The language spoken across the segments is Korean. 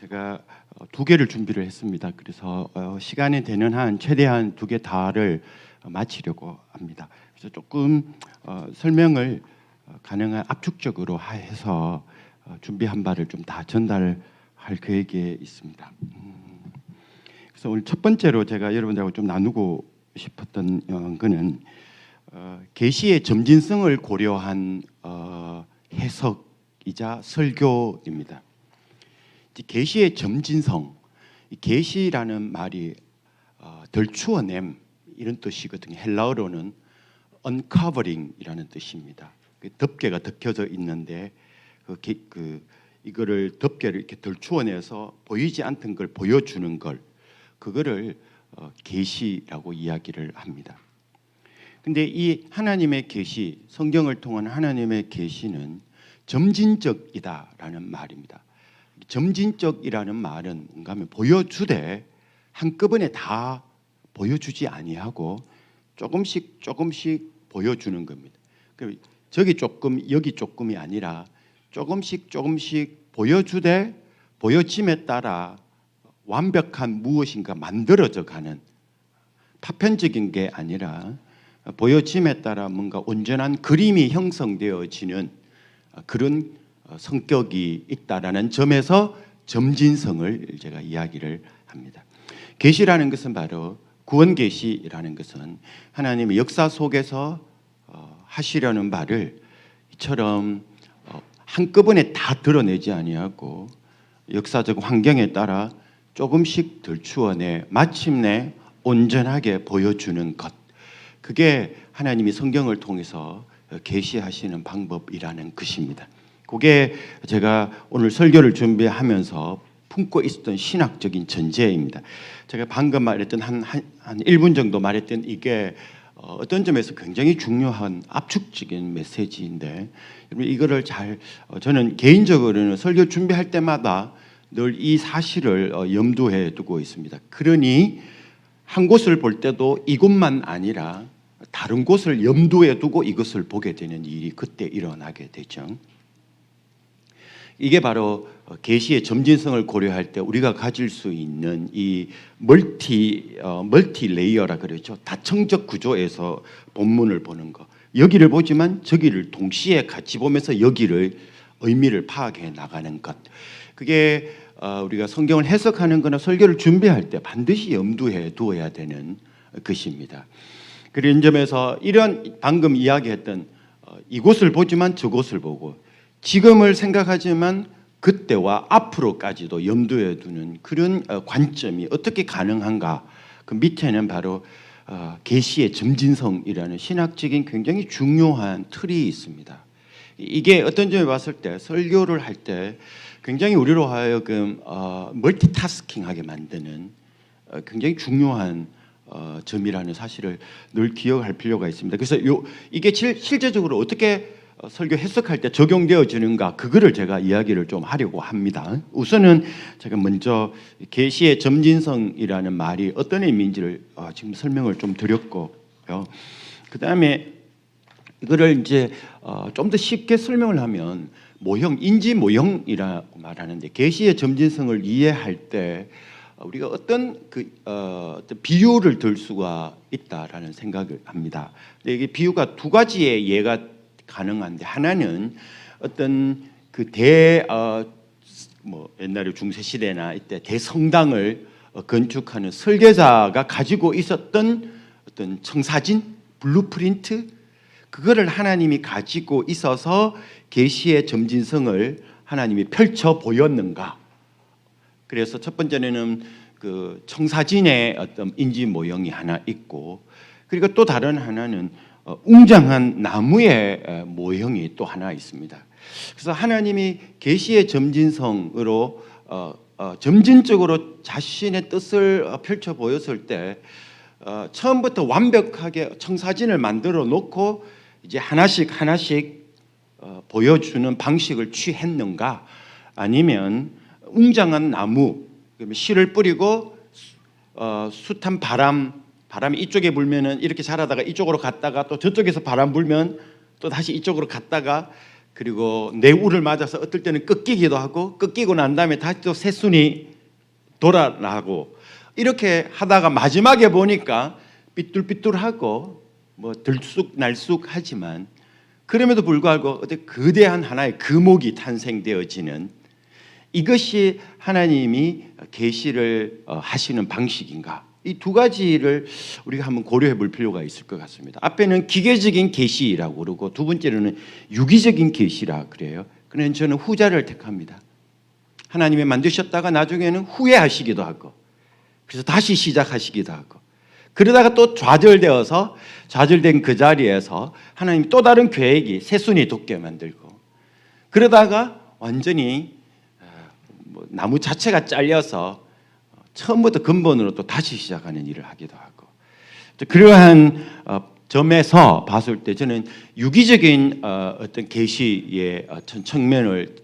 제가 두 개를 준비를 했습니다. 그래서 시간이 되는 한 최대한 두 개 다를 마치려고 합니다. 그래서 조금 설명을 가능한 압축적으로 해서 준비한 바를 좀 다 전달할 계획에 있습니다. 그래서 오늘 첫 번째로 제가 여러분들하고 좀 나누고 싶었던 거는 계시의 점진성을 고려한 해석이자 설교입니다. 계시의 점진성, 계시라는 말이 덜추어냄 이런 뜻이거든요. 헬라어로는 uncovering이라는 뜻입니다. 덮개가 덮여져 있는데 이거를 덮개를 이렇게 덜추어내서 보이지 않던 걸 보여주는 걸, 그거를 계시라고 이야기를 합니다. 근데 이 하나님의 계시, 성경을 통한 하나님의 계시는 점진적이다라는 말입니다. 점진적이라는 말은 뭔가 하면 보여주되 한꺼번에 다 보여주지 아니하고 조금씩 보여주는 겁니다. 저기 조금 여기 조금이 아니라 조금씩 보여주되 보여짐에 따라 완벽한 무엇인가 만들어져 가는, 파편적인 게 아니라 보여짐에 따라 뭔가 온전한 그림이 형성되어지는 그런 성격이 있다라는 점에서 점진성을 제가 이야기를 합니다. 계시라는 것은 바로 구원 계시라는 것은 하나님의 역사 속에서 하시려는 바를 이처럼 한꺼번에 다 드러내지 아니하고 역사적 환경에 따라 조금씩 덜추어내 마침내 온전하게 보여주는 것, 그게 하나님이 성경을 통해서 계시하시는 방법이라는 것입니다. 그게 제가 오늘 설교를 준비하면서 품고 있었던 신학적인 전제입니다. 제가 방금 말했던 한 1분 정도 말했던 이게 어떤 점에서 굉장히 중요한 압축적인 메시지인데, 이거를 저는 개인적으로는 설교 준비할 때마다 늘 이 사실을 염두에 두고 있습니다. 그러니 한 곳을 볼 때도 이곳만 아니라 다른 곳을 염두에 두고 이것을 보게 되는 일이 그때 일어나게 되죠. 이게 바로 계시의 점진성을 고려할 때 우리가 가질 수 있는 이 멀티 레이어라 그러죠. 다층적 구조에서 본문을 보는 거. 여기를 보지만 저기를 동시에 같이 보면서 여기를 의미를 파악해 나가는 것. 그게 우리가 성경을 해석하는 거나 설교를 준비할 때 반드시 염두에 두어야 되는 것입니다. 그런 점에서 이런 방금 이야기했던 이곳을 보지만 저곳을 보고 지금을 생각하지만 그때와 앞으로까지도 염두에 두는 그런 관점이 어떻게 가능한가? 그 밑에는 바로 계시의 점진성이라는 신학적인 굉장히 중요한 틀이 있습니다. 이게 어떤 점에 봤을 때 설교를 할 때 굉장히 우리로 하여금 멀티태스킹하게 만드는 굉장히 중요한 점이라는 사실을 늘 기억할 필요가 있습니다. 그래서 이게 실제적으로 어떻게 설교 해석할 때 적용되어지는가, 그거를 제가 이야기를 좀 하려고 합니다. 우선은 제가 먼저 계시의 점진성이라는 말이 어떤 의미인지를 지금 설명을 좀 드렸고요. 그 다음에 이거를 이제 좀 더 쉽게 설명을 하면 인지 모형이라고 말하는데, 계시의 점진성을 이해할 때 우리가 어떤 비유를 들 수가 있다라는 생각을 합니다. 근데 이게 비유가 두 가지의 예가 가능한데, 하나는 어떤 옛날에 중세 시대나 이때 대성당을 건축하는 설계자가 가지고 있었던 어떤 청사진, 블루프린트, 그거를 하나님이 가지고 있어서 계시의 점진성을 하나님이 펼쳐 보였는가. 그래서 첫 번째는 그 청사진의 어떤 인지 모형이 하나 있고, 그리고 또 다른 하나는 웅장한 나무의 모형이 또 하나 있습니다. 그래서 하나님이 계시의 점진성으로 점진적으로 자신의 뜻을 펼쳐 보였을 때 처음부터 완벽하게 청사진을 만들어 놓고 이제 하나씩 보여주는 방식을 취했는가, 아니면 웅장한 나무, 씨를 뿌리고 숱한 바람이 이쪽에 불면은 이렇게 자라다가 이쪽으로 갔다가 또 저쪽에서 바람 불면 또 다시 이쪽으로 갔다가 그리고 뇌우를 맞아서 어떨 때는 꺾이기도 하고 꺾이고 난 다음에 다시 또 새순이 돌아나고 이렇게 하다가 마지막에 보니까 삐뚤삐뚤하고 뭐 들쑥날쑥하지만 그럼에도 불구하고 어떤 거대한 하나의 금옥이 탄생되어지는 이것이 하나님이 계시를 하시는 방식인가? 이 두 가지를 우리가 한번 고려해 볼 필요가 있을 것 같습니다. 앞에는 기계적인 계시라고 그러고 두 번째로는 유기적인 계시라 그래요. 그런데 저는 후자를 택합니다. 하나님이 만드셨다가 나중에는 후회하시기도 하고 그래서 다시 시작하시기도 하고 그러다가 또 좌절된 그 자리에서 하나님이 또 다른 계획이 새순이 돋게 만들고 그러다가 완전히 나무 자체가 잘려서 처음부터 근본으로 또 다시 시작하는 일을 하기도 하고 그러한 점에서 봤을 때 저는 유기적인 어떤 계시의 측면을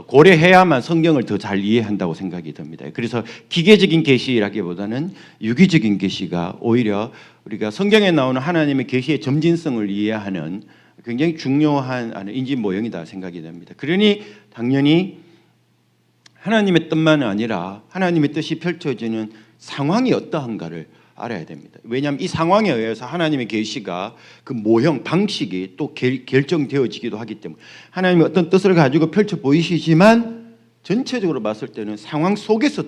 고려해야만 성경을 더 잘 이해한다고 생각이 듭니다. 그래서 기계적인 계시라기보다는 유기적인 계시가 오히려 우리가 성경에 나오는 하나님의 계시의 점진성을 이해하는 굉장히 중요한 인지 모형이다 생각이 됩니다. 그러니 당연히 하나님의 뜻만 아니라 하나님의 뜻이 펼쳐지는 상황이 어떠한가를 알아야 됩니다. 왜냐하면 이 상황에 의해서 하나님의 계시가 그 모형, 방식이 또 결정되어지기도 하기 때문에 하나님이 어떤 뜻을 가지고 펼쳐 보이시지만 전체적으로 봤을 때는 상황 속에서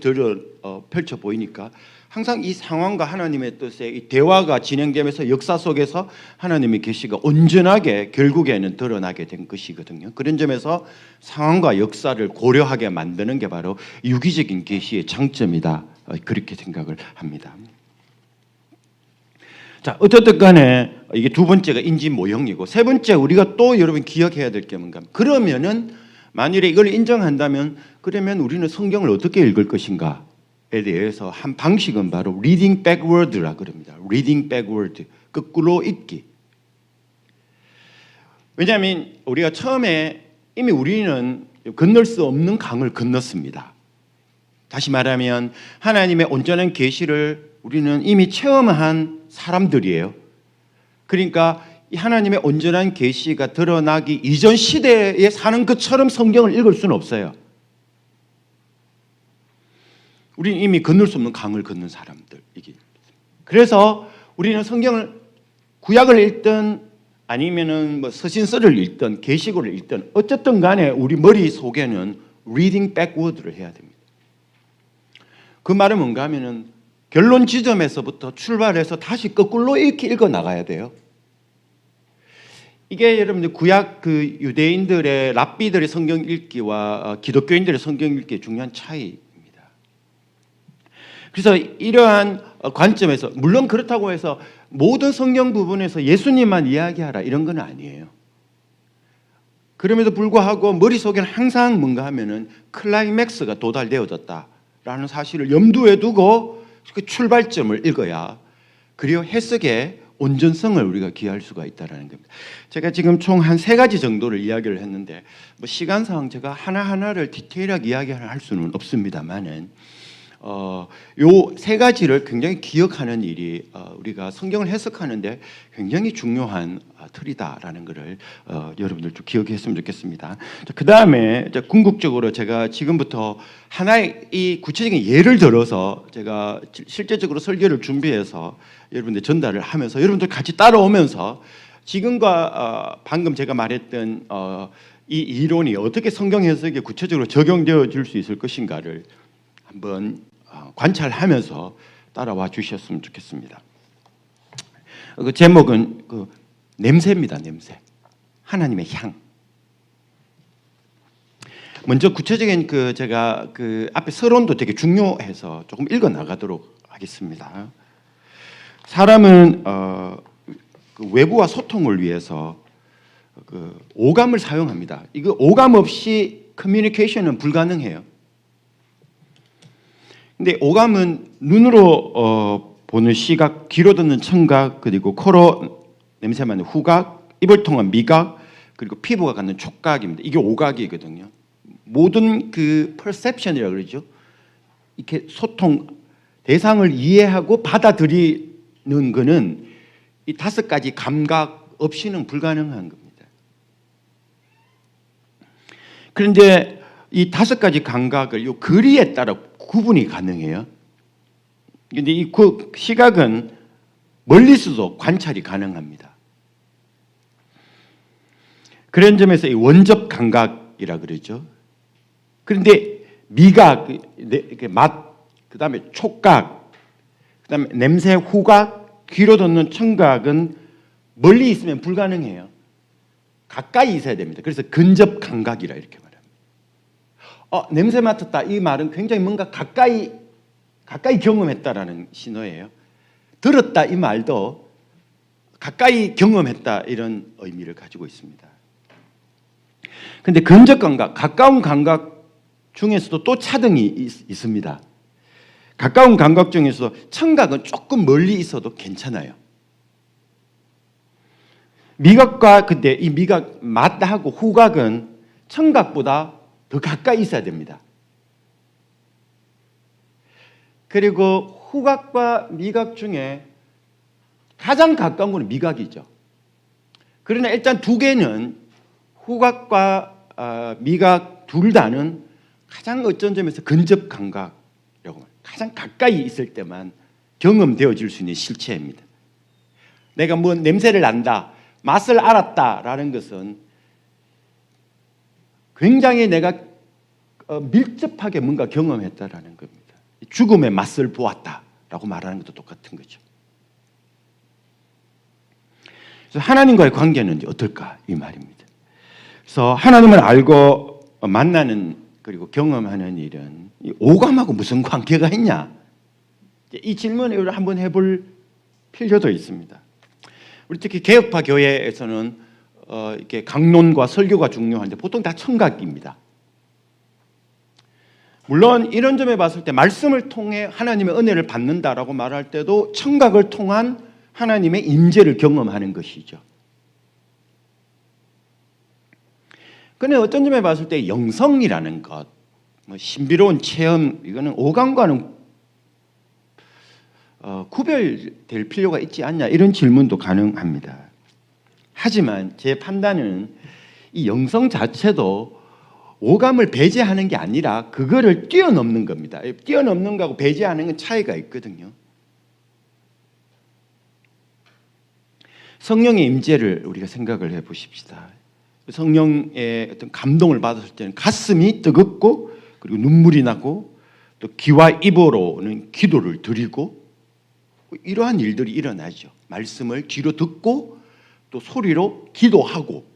펼쳐 보이니까 항상 이 상황과 하나님의 뜻의 이 대화가 진행되면서 역사 속에서 하나님의 계시가 온전하게 결국에는 드러나게 된 것이거든요. 그런 점에서 상황과 역사를 고려하게 만드는 게 바로 유기적인 계시의 장점이다. 그렇게 생각을 합니다. 자, 어쨌든 간에 이게 두 번째가 인지 모형이고 세 번째 우리가 또 여러분 기억해야 될 게 뭔가 그러면은 만일에 이걸 인정한다면 그러면 우리는 성경을 어떻게 읽을 것인가? 에 대해서 한 방식은 바로 reading backward라 그럽니다. reading backward, 거꾸로 읽기. 왜냐하면 우리가 처음에 이미 우리는 건널 수 없는 강을 건넜습니다. 다시 말하면 하나님의 온전한 계시를 우리는 이미 체험한 사람들이에요. 그러니까 이 하나님의 온전한 계시가 드러나기 이전 시대에 사는 것처럼 성경을 읽을 수는 없어요. 우리는 이미 건널 수 없는 강을 건넌 사람들이기. 그래서 우리는 성경을 구약을 읽든 아니면은 뭐 서신서를 읽든 계시록을 읽든 어쨌든 간에 우리 머릿속에는 reading backward를 해야 됩니다. 그 말은 뭔가 하면은 결론 지점에서부터 출발해서 다시 거꾸로 이렇게 읽어 나가야 돼요. 이게 여러분들 구약 그 유대인들의 랍비들의 성경 읽기와 기독교인들의 성경 읽기의 중요한 차이. 그래서 이러한 관점에서 물론 그렇다고 해서 모든 성경 부분에서 예수님만 이야기하라 이런 건 아니에요. 그럼에도 불구하고 머릿속에는 항상 뭔가 하면은 클라이맥스가 도달되어졌다라는 사실을 염두에 두고 그 출발점을 읽어야 그리고 해석의 온전성을 우리가 기할 수가 있다는 겁니다. 제가 지금 총 한 세 가지 정도를 이야기를 했는데 뭐 시간상 제가 하나하나를 디테일하게 이야기할 수는 없습니다만은 요 세 가지를 굉장히 기억하는 일이 우리가 성경을 해석하는데 굉장히 중요한 틀이다라는 것을 여러분들 좀 기억했으면 좋겠습니다. 그 다음에 궁극적으로 제가 지금부터 하나의 이 구체적인 예를 들어서 제가 실제적으로 설교를 준비해서 여러분들 전달을 하면서 여러분들 같이 따라오면서 지금과 방금 제가 말했던 이 이론이 어떻게 성경 해석에 구체적으로 적용되어질 수 있을 것인가를 한번 관찰하면서 따라와 주셨으면 좋겠습니다. 그 제목은 그 냄새입니다. 냄새. 하나님의 향. 먼저 구체적인 그 제가 그 앞에 서론도 되게 중요해서 조금 읽어 나가도록 하겠습니다. 사람은 그 외부와 소통을 위해서 그 오감을 사용합니다. 이거 오감 없이 커뮤니케이션은 불가능해요. 근데 오감은 눈으로 보는 시각, 귀로 듣는 청각, 그리고 코로 냄새 맡는 후각, 입을 통한 미각, 그리고 피부가 갖는 촉각입니다. 이게 오각이거든요. 모든 그 perception이라고 그러죠. 이렇게 소통, 대상을 이해하고 받아들이는 거는 이 5가지 감각 없이는 불가능한 겁니다. 그런데 이 5가지 감각을 이 거리에 따라 구분이 가능해요. 그런데 이 시각은 멀리서도 관찰이 가능합니다. 그런 점에서 이 원접 감각이라 그러죠. 그런데 미각, 맛, 그다음에 촉각, 그다음에 냄새, 후각, 귀로 듣는 청각은 멀리 있으면 불가능해요. 가까이 있어야 됩니다. 그래서 근접 감각이라 이렇게 말합니다. 냄새 맡았다. 이 말은 굉장히 뭔가 가까이 경험했다라는 신호예요. 들었다 이 말도 가까이 경험했다 이런 의미를 가지고 있습니다. 그런데 근접 감각, 가까운 감각 중에서도 또 차등이 있습니다. 가까운 감각 중에서 청각은 조금 멀리 있어도 괜찮아요. 미각과 근데 이 미각 맛하고 후각은 청각보다 더 가까이 있어야 됩니다. 그리고 후각과 미각 중에 가장 가까운 것은 미각이죠. 그러나 일단 두 개는 후각과 미각 둘 다는 가장 어떤 점에서 근접 감각이라고 가장 가까이 있을 때만 경험되어질 수 있는 실체입니다. 내가 뭐 냄새를 난다, 맛을 알았다라는 것은 굉장히 내가 밀접하게 뭔가 경험했다라는 겁니다. 죽음의 맛을 보았다라고 말하는 것도 똑같은 거죠. 그래서 하나님과의 관계는 어떨까 이 말입니다. 그래서 하나님을 알고 만나는 그리고 경험하는 일은 오감하고 무슨 관계가 있냐? 이 질문을 한번 해볼 필요도 있습니다. 우리 특히 개혁파 교회에서는 이렇게 강론과 설교가 중요한데 보통 다 청각입니다. 물론 이런 점에 봤을 때 말씀을 통해 하나님의 은혜를 받는다라고 말할 때도 청각을 통한 하나님의 임재를 경험하는 것이죠. 그런데 어떤 점에 봤을 때 영성이라는 것, 신비로운 체험, 이거는 오감과는 구별될 필요가 있지 않냐 이런 질문도 가능합니다. 하지만 제 판단은 이 영성 자체도 오감을 배제하는 게 아니라 그거를 뛰어넘는 겁니다. 뛰어넘는 거하고 배제하는 건 차이가 있거든요. 성령의 임재를 우리가 생각을 해보십시다. 성령의 어떤 감동을 받았을 때는 가슴이 뜨겁고 그리고 눈물이 나고 또 귀와 입으로는 기도를 드리고 이러한 일들이 일어나죠. 말씀을 귀로 듣고 또 소리로 기도하고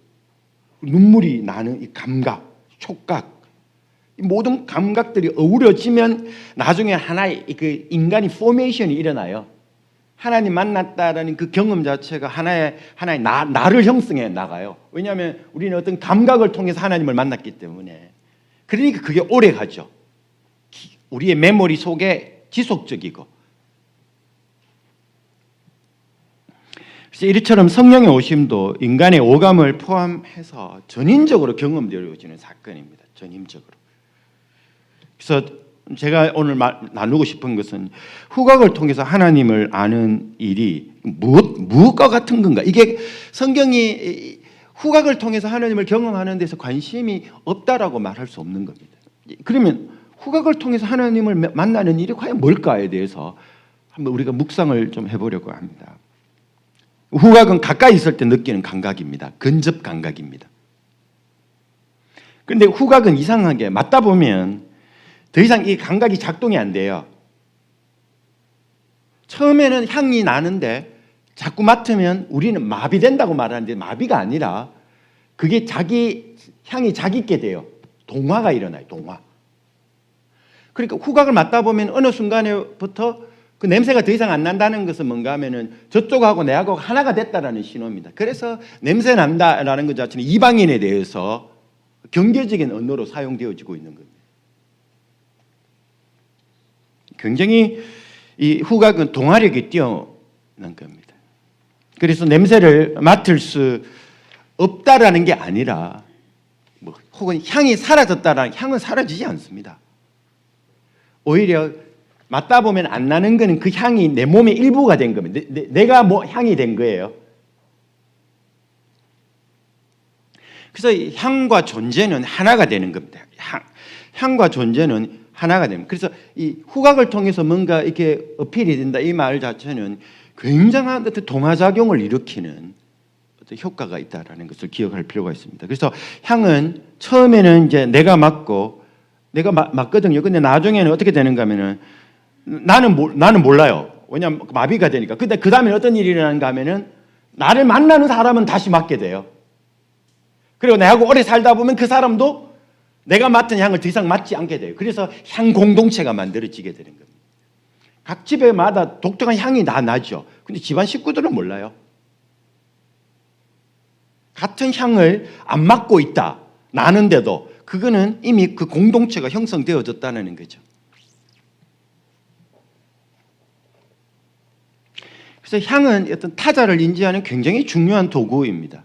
눈물이 나는 이 감각, 촉각, 이 모든 감각들이 어우러지면 나중에 하나의 그 인간이 포메이션이 일어나요. 하나님 만났다라는 그 경험 자체가 하나의 나를 형성해 나가요. 왜냐하면 우리는 어떤 감각을 통해서 하나님을 만났기 때문에. 그러니까 그게 오래 가죠. 우리의 메모리 속에 지속적이고. 그래서 이처럼 성령의 오심도 인간의 오감을 포함해서 전인적으로 경험되어지는 사건입니다. 전인적으로. 그래서 제가 오늘 나누고 싶은 것은 후각을 통해서 하나님을 아는 일이 무엇과 같은 건가? 이게 성경이 후각을 통해서 하나님을 경험하는 데서 관심이 없다라고 말할 수 없는 겁니다. 그러면 후각을 통해서 하나님을 만나는 일이 과연 뭘까에 대해서 한번 우리가 묵상을 좀 해보려고 합니다. 후각은 가까이 있을 때 느끼는 감각입니다. 근접 감각입니다. 그런데 후각은 이상하게 맞다 보면 더 이상 이 감각이 작동이 안 돼요. 처음에는 향이 나는데 자꾸 맡으면 우리는 마비된다고 말하는데 마비가 아니라 그게 향이 자기게 돼요. 동화가 일어나요. 동화. 그러니까 후각을 맡다 보면 어느 순간에부터 그 냄새가 더 이상 안 난다는 것은 뭔가 하면은 저쪽하고 내하고 하나가 됐다라는 신호입니다. 그래서 냄새 난다라는 것 자체는 이방인에 대해서 경계적인 언어로 사용되어지고 있는 겁니다. 굉장히 이 후각은 동화력이 뛰어난 겁니다. 그래서 냄새를 맡을 수 없다라는 게 아니라 혹은 향이 사라졌다라는 향은 사라지지 않습니다. 오히려 맡다 보면 안 나는 거는 그 향이 내 몸의 일부가 된 겁니다. 내가 향이 된 거예요. 그래서 이 향과 존재는 하나가 되는 겁니다. 향과 존재는 하나가 됩니다. 그래서 이 후각을 통해서 뭔가 이렇게 어필이 된다 이 말 자체는 굉장한 어떤 동화작용을 일으키는 어떤 효과가 있다라는 것을 기억할 필요가 있습니다. 그래서 향은 처음에는 이제 내가 맡고 내가 맡거든요. 근데 나중에는 어떻게 되는가 하면은 나는 몰라요. 왜냐하면 마비가 되니까. 근데 그 다음에 어떤 일이 일어나는가 하면은 나를 만나는 사람은 다시 맡게 돼요. 그리고 나하고 오래 살다 보면 그 사람도 내가 맡은 향을 더 이상 맡지 않게 돼요. 그래서 향 공동체가 만들어지게 되는 겁니다. 각 집에마다 독특한 향이 나죠. 근데 집안 식구들은 몰라요. 같은 향을 안 맡고 있다. 나는데도 그거는 이미 그 공동체가 형성되어졌다는 거죠. 그래서 향은 어떤 타자를 인지하는 굉장히 중요한 도구입니다.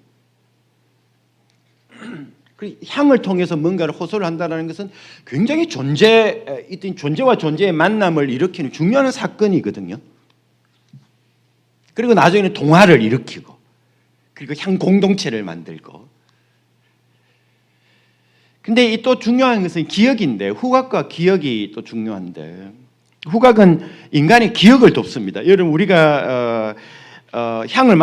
향을 통해서 뭔가를 호소를 한다는 것은 굉장히 존재와 존재의 만남을 일으키는 중요한 사건이거든요. 그리고 나중에는 동화를 일으키고 그리고 향 공동체를 만들고. 근데 이 또 중요한 것은 기억인데 후각과 기억이 또 중요한데 후각은 인간의 기억을 돕습니다. 여러분 우리가 향을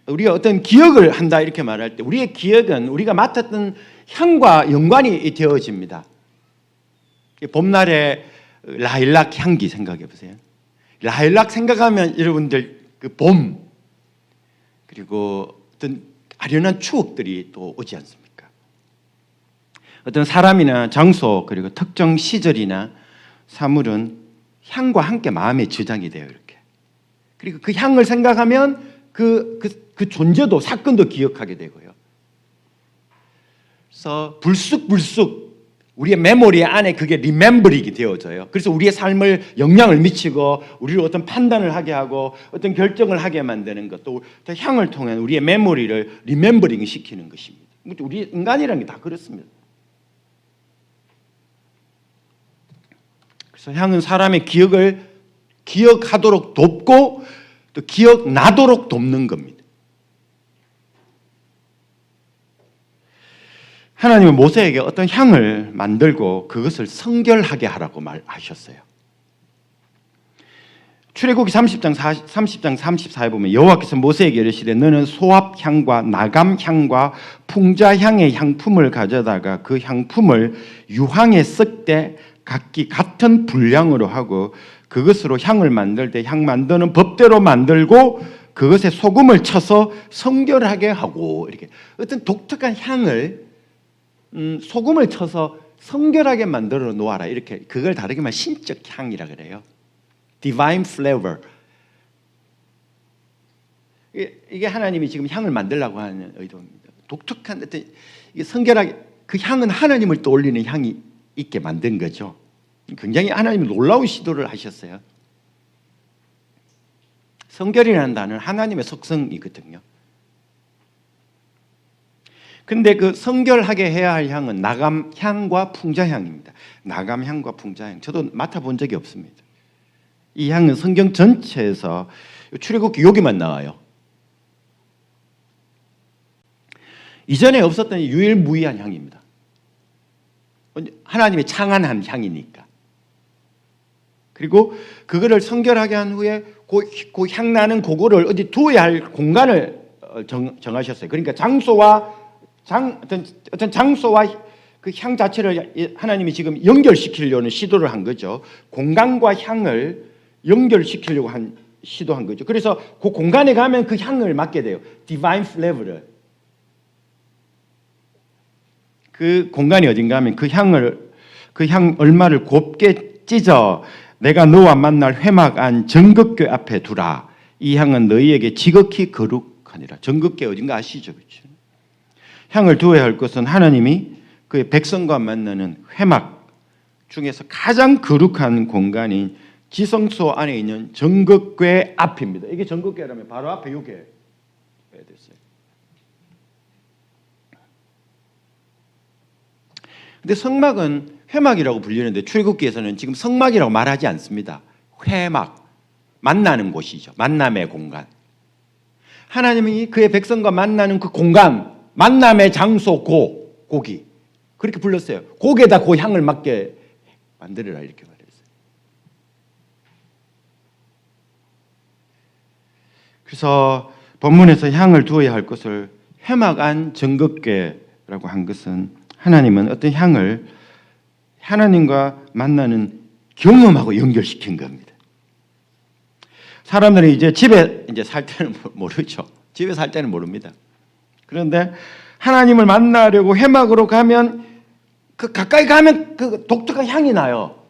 우리가 어떤 기억을 한다 이렇게 말할 때 우리의 기억은 우리가 맡았던 향과 연관이 되어집니다. 봄날의 라일락 향기 생각해 보세요. 라일락 생각하면 여러분들 그 봄 그리고 어떤 아련한 추억들이 또 오지 않습니까? 어떤 사람이나 장소 그리고 특정 시절이나 사물은 향과 함께 마음에 저장이 돼요. 이렇게. 그리고 그 향을 생각하면 그 존재도 사건도 기억하게 되고요. 그래서 불쑥불쑥 우리의 메모리 안에 그게 리멤버링이 되어져요. 그래서 우리의 삶을 영향을 미치고 우리를 어떤 판단을 하게 하고 어떤 결정을 하게 만드는 것도 향을 통한 우리의 메모리를 리멤버링 시키는 것입니다. 우리 인간이라는 게 다 그렇습니다. 그래서 향은 사람의 기억을 기억하도록 돕고 또 기억나도록 돕는 겁니다. 하나님은 모세에게 어떤 향을 만들고 그것을 성결하게 하라고 말하셨어요. 출애굽기 30장 34에 보면 여호와께서 모세에게 이르시되 너는 소합향과 나감향과 풍자향의 향품을 가져다가 그 향품을 유황에 섞되 각기 같은 분량으로 하고 그것으로 향을 만들 때 향 만드는 법대로 만들고 그것에 소금을 쳐서 성결하게 하고 이렇게 어떤 독특한 향을 소금을 쳐서 성결하게 만들어 놓아라 이렇게 그걸 다르게 말하면 신적 향이라 그래요. Divine flavor. 이게 하나님이 지금 향을 만들려고 하는 의도입니다. 독특한 어떤 성결하게 그 향은 하나님을 떠올리는 향이 있게 만든 거죠. 굉장히 하나님이 놀라운 시도를 하셨어요. 성결이라는 단어는 하나님의 속성이거든요. 근데 그 성결하게 해야 할 향은 나감향과 풍자향입니다. 나감향과 풍자향. 저도 맡아본 적이 없습니다. 이 향은 성경 전체에서 출애굽기 여기만 나와요. 이전에 없었던 유일무이한 향입니다. 하나님이 창안한 향이니까. 그리고 그거를 성결하게 한 후에 그 향나는 그거를 어디 두어야 할 공간을 정하셨어요. 그러니까 어떤 장소와 그 향 자체를 하나님이 지금 연결시키려는 시도를 한 거죠. 공간과 향을 연결시키려고 시도한 거죠. 그래서 그 공간에 가면 그 향을 맡게 돼요. Divine flavor를. 그 공간이 어딘가 하면 그 향 얼마를 곱게 찢어 내가 너와 만날 회막 안 정극궤 앞에 두라. 이 향은 너희에게 지극히 거룩하니라. 정극궤 어딘가 아시죠? 그렇죠? 향을 두어야 할 것은 하나님이 그의 백성과 만나는 회막 중에서 가장 거룩한 공간인 지성소 안에 있는 정극궤 앞입니다. 이게 정극궤라면 바로 앞에 이게 됐어요. 근데 성막은 회막이라고 불리는데 출애굽기에서는 지금 성막이라고 말하지 않습니다. 회막, 만나는 곳이죠. 만남의 공간. 하나님이 그의 백성과 만나는 그 공간, 만남의 장소 고기 그렇게 불렀어요. 고기에다 그 향을 맡게 만들어라 이렇게 말했어요. 그래서 본문에서 향을 두어야 할 것을 회막 안 정극궤라고 한 것은 하나님은 어떤 향을 하나님과 만나는 경험하고 연결시킨 겁니다. 사람들이 이제 집에 이제 살 때는 모르죠. 집에 살 때는 모릅니다. 그런데 하나님을 만나려고 회막으로 가면 그 가까이 가면 그 독특한 향이 나요.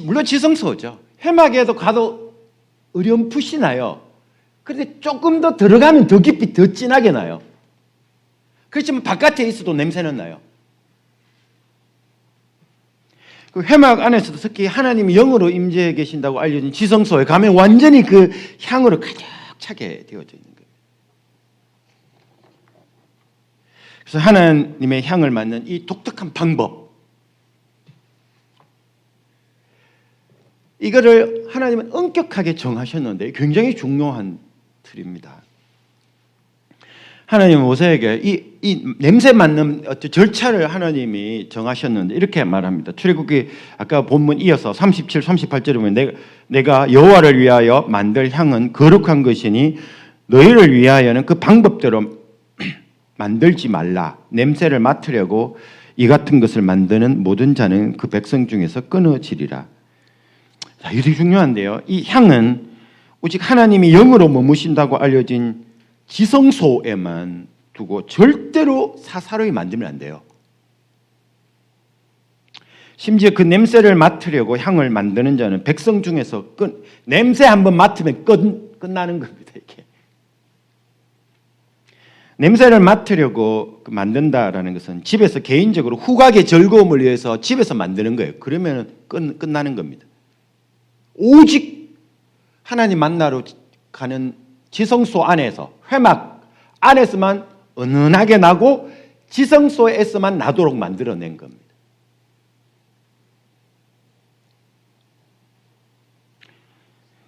물론 지성소죠. 회막에도 가도 어렴풋이 나요. 그런데 조금 더 들어가면 더 깊이 더 진하게 나요. 그렇지만 바깥에 있어도 냄새는 나요. 그 회막 안에서도 특히 하나님이 영으로 임재해 계신다고 알려진 지성소에 가면 완전히 그 향으로 가득 차게 되어져 있는 거예요. 그래서 하나님의 향을 맡는 이 독특한 방법, 이거를 하나님은 엄격하게 정하셨는데 굉장히 중요한 틀입니다. 하나님은 모세에게 이 냄새 맡는 어떤 절차를 하나님이 정하셨는데 이렇게 말합니다. 출애굽기 아까 본문 이어서 37, 38절에 보면 내가 여호와를 위하여 만들 향은 거룩한 것이니 너희를 위하여는 그 방법대로 만들지 말라. 냄새를 맡으려고 이 같은 것을 만드는 모든 자는 그 백성 중에서 끊어지리라. 자, 이게 중요한데요. 이 향은 오직 하나님이 영으로 머무신다고 알려진 지성소에만 두고 절대로 사사로이 만들면 안 돼요. 심지어 그 냄새를 맡으려고 향을 만드는 자는 백성 중에서 냄새 한번 맡으면 끝나는 겁니다. 이게 냄새를 맡으려고 만든다라는 것은 집에서 개인적으로 후각의 즐거움을 위해서 집에서 만드는 거예요. 그러면 끝나는 겁니다. 오직 하나님 만나러 가는 지성소 안에서 회막 안에서만 은은하게 나고 지성소에서만 나도록 만들어낸 겁니다.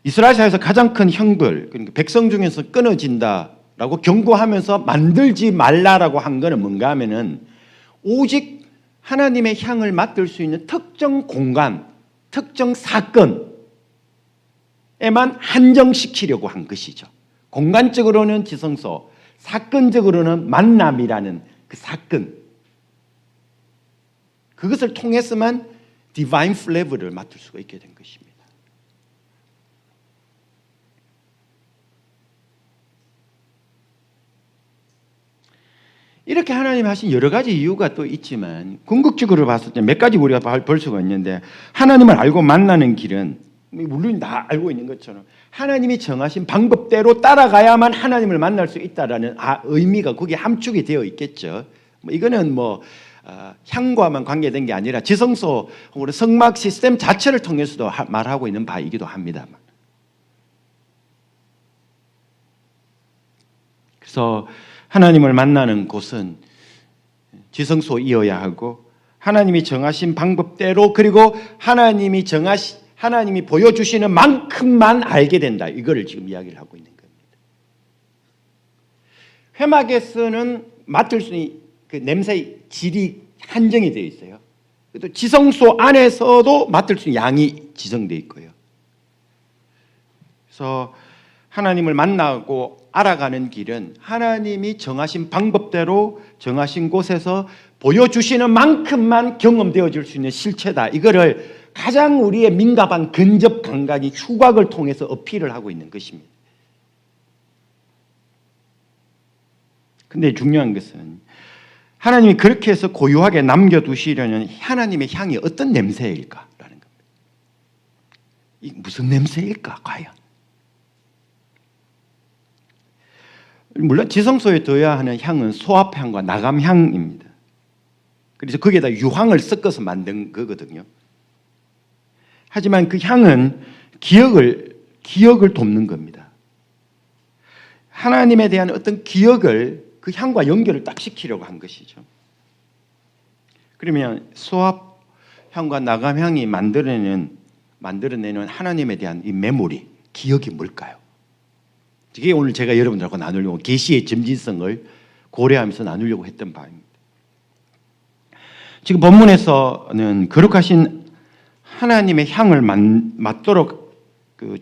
이스라엘 사회에서 가장 큰 형벌, 그러니까 백성 중에서 끊어진다라고 경고하면서 만들지 말라라고 한 거는 뭔가 하면은 오직 하나님의 향을 맡을 수 있는 특정 공간, 특정 사건에만 한정시키려고 한 것이죠. 공간적으로는 지성소, 사건적으로는 만남이라는 그 사건. 그것을 통해서만 디바인 플레이버를 맡을 수가 있게 된 것입니다. 이렇게 하나님 하신 여러 가지 이유가 또 있지만 궁극적으로 봤을 때 몇 가지 우리가 볼 수가 있는데 하나님을 알고 만나는 길은 물론 다 알고 있는 것처럼 하나님이 정하신 방법대로 따라가야만 하나님을 만날 수 있다라는 의미가 거기에 함축이 되어 있겠죠. 이거는 향과만 관계된 게 아니라 지성소 혹은 성막 시스템 자체를 통해서도 말하고 있는 바이기도 합니다만. 그래서 하나님을 만나는 곳은 지성소이어야 하고 하나님이 정하신 방법대로 그리고 하나님이 보여주시는 만큼만 알게 된다. 이거를 지금 이야기를 하고 있는 겁니다. 회막에서는 맡을 수 있는 그 냄새의 질이 한정이 되어 있어요. 또 지성소 안에서도 맡을 수 있는 양이 지정되어 있고요. 그래서 하나님을 만나고 알아가는 길은 하나님이 정하신 방법대로 정하신 곳에서 보여주시는 만큼만 경험되어질 수 있는 실체다. 이거를 가장 우리의 민감한 근접 감각이 후각을 통해서 어필을 하고 있는 것입니다. 근데 중요한 것은 하나님이 그렇게 해서 고유하게 남겨두시려는 하나님의 향이 어떤 냄새일까라는 겁니다. 이 무슨 냄새일까 과연? 물론 지성소에 둬야 하는 향은 소합향과 나감향입니다. 그래서 거기에다 유황을 섞어서 만든 거거든요. 하지만 그 향은 기억을 돕는 겁니다. 하나님에 대한 어떤 기억을 그 향과 연결을 딱 시키려고 한 것이죠. 그러면 소합향과 나감향이 만들어내는 하나님에 대한 이 메모리, 기억이 뭘까요? 이게 오늘 제가 여러분들하고 나누려고 계시의 점진성을 고려하면서 나누려고 했던 바입니다. 지금 본문에서는 거룩하신 하나님의 향을 맡도록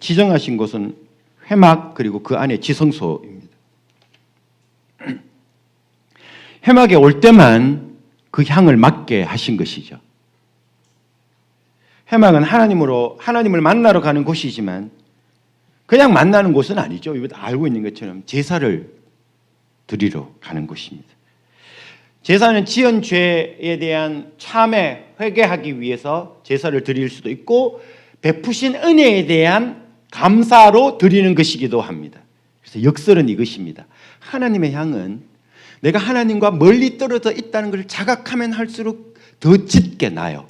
지정하신 곳은 회막 그리고 그 안에 지성소입니다. 회막에 올 때만 그 향을 맡게 하신 것이죠. 회막은 하나님을 만나러 가는 곳이지만 그냥 만나는 곳은 아니죠. 알고 있는 것처럼 제사를 드리러 가는 곳입니다. 제사는 지은 죄에 대한 참회, 회개하기 위해서 제사를 드릴 수도 있고 베푸신 은혜에 대한 감사로 드리는 것이기도 합니다. 그래서 역설은 이것입니다. 하나님의 향은 내가 하나님과 멀리 떨어져 있다는 것을 자각하면 할수록 더 짙게 나요.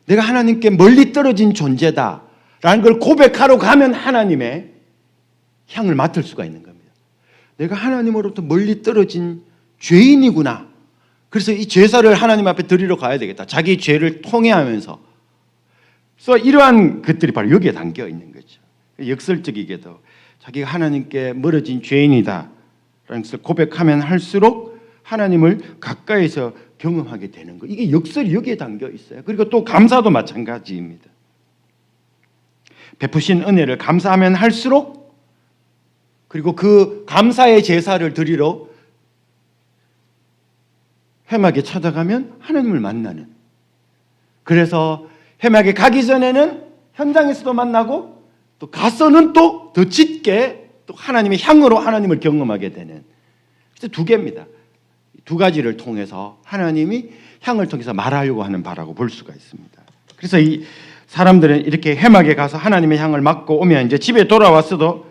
내가 하나님께 멀리 떨어진 존재다라는 걸 고백하러 가면 하나님의 향을 맡을 수가 있는 겁니다. 내가 하나님으로부터 멀리 떨어진 죄인이구나. 그래서 이 제사를 하나님 앞에 드리러 가야 되겠다. 자기 죄를 통회하면서. 그래서 이러한 것들이 바로 여기에 담겨 있는 거죠. 역설적이게도 자기가 하나님께 멀어진 죄인이다 라는 것을 고백하면 할수록 하나님을 가까이서 경험하게 되는 거. 이게 역설이 여기에 담겨 있어요. 그리고 또 감사도 마찬가지입니다. 베푸신 은혜를 감사하면 할수록 그리고 그 감사의 제사를 드리러 회막에 찾아가면 하나님을 만나는. 그래서 회막에 가기 전에는 현장에서도 만나고 또 가서는 또 더 짙게 또 하나님의 향으로 하나님을 경험하게 되는. 그래서 두 개입니다. 두 가지를 통해서 하나님이 향을 통해서 말하려고 하는 바라고 볼 수가 있습니다. 그래서 이 사람들은 이렇게 회막에 가서 하나님의 향을 맡고 오면 이제 집에 돌아왔어도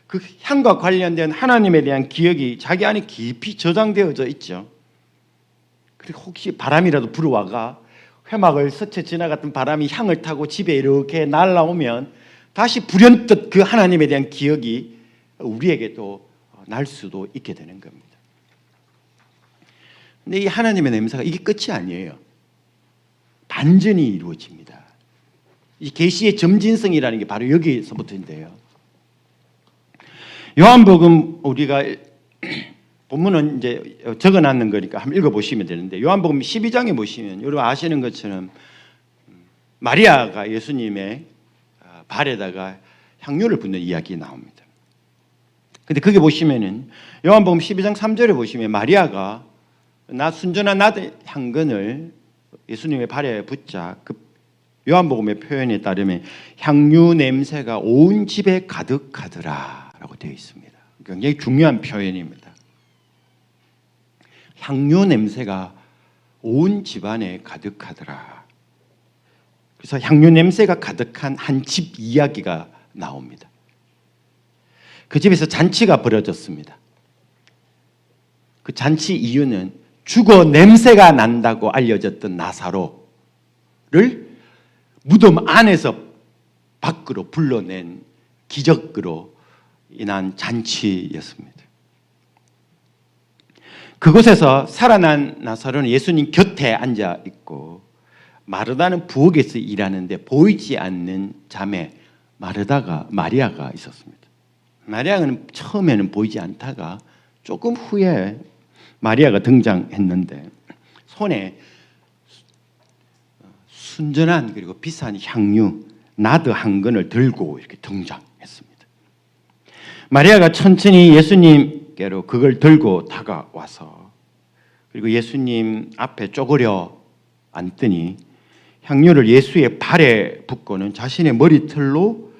그 향과 관련된 하나님에 대한 기억이 자기 안에 깊이 저장되어져 있죠. 그리고 혹시 바람이라도 불어와가 회막을 스쳐 지나갔던 바람이 향을 타고 집에 이렇게 날아오면 다시 불현듯 그 하나님에 대한 기억이 우리에게도 날 수도 있게 되는 겁니다. 근데 이 하나님의 냄새가 이게 끝이 아니에요. 반전이 이루어집니다. 이 계시의 점진성이라는 게 바로 여기서부터인데요. 요한복음 우리가 본문은 이제 적어놨는 거니까 한번 읽어보시면 되는데 요한복음 12장에 보시면 여러분 아시는 것처럼 마리아가 예수님의 발에다가 향유를 붓는 이야기 나옵니다. 근데 거기 보시면은 요한복음 12장 3절에 보시면 마리아가 순전한 나의 향근을 예수님의 발에 붓자 그 요한복음의 표현에 따르면 향유 냄새가 온 집에 가득하더라라고 되어 있습니다. 굉장히 중요한 표현입니다. 향유 냄새가 온 집안에 가득하더라. 그래서 향유 냄새가 가득한 한 집 이야기가 나옵니다. 그 집에서 잔치가 벌어졌습니다. 그 잔치 이유는 죽어 냄새가 난다고 알려졌던 나사로를 무덤 안에서 밖으로 불러낸 기적으로 인한 잔치였습니다. 그곳에서 살아난 나사로는 예수님 곁에 앉아 있고 마르다는 부엌에서 일하는데 보이지 않는 자매 마리아가 있었습니다. 마리아는 처음에는 보이지 않다가 조금 후에 마리아가 등장했는데 손에 순전한 그리고 비싼 향유 나드 한 근을 들고 이렇게 등장했습니다. 마리아가 천천히 예수님께로 그걸 들고 다가와서 그리고 예수님 앞에 쪼그려 앉더니 향유를 예수의 발에 붓고는 자신의 머리털로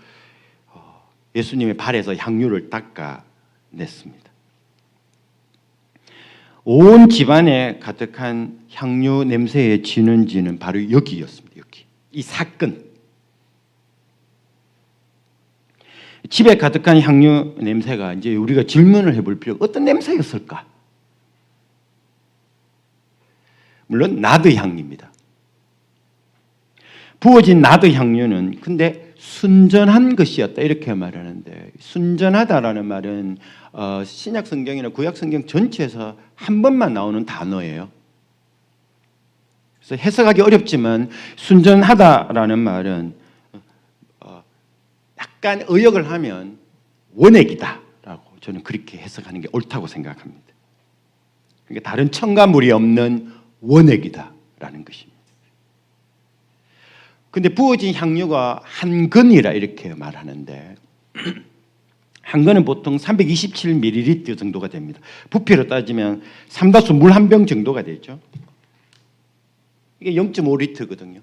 예수님의 발에서 향유를 닦아냈습니다. 온 집안에 가득한 향유 냄새의 진원지는 바로 여기였습니다. 여기. 이 사건. 집에 가득한 향유 냄새가 이제 우리가 질문을 해볼 필요가 어떤 냄새였을까? 물론 나드 향입니다. 부어진 나드 향유는 근데 순전한 것이었다 이렇게 말하는데 순전하다라는 말은 신약 성경이나 구약 성경 전체에서 한 번만 나오는 단어예요. 그래서 해석하기 어렵지만 순전하다라는 말은 약간 의역을 하면 원액이다라고 저는 그렇게 해석하는 게 옳다고 생각합니다. 그러니까 다른 첨가물이 없는 원액이다라는 것입니다. 근데 부어진 향유가 한 건이라 이렇게 말하는데 한 건은 보통 327ml 정도가 됩니다. 부피로 따지면 삼다수 물 한 병 정도가 되죠. 이게 0.5리터거든요.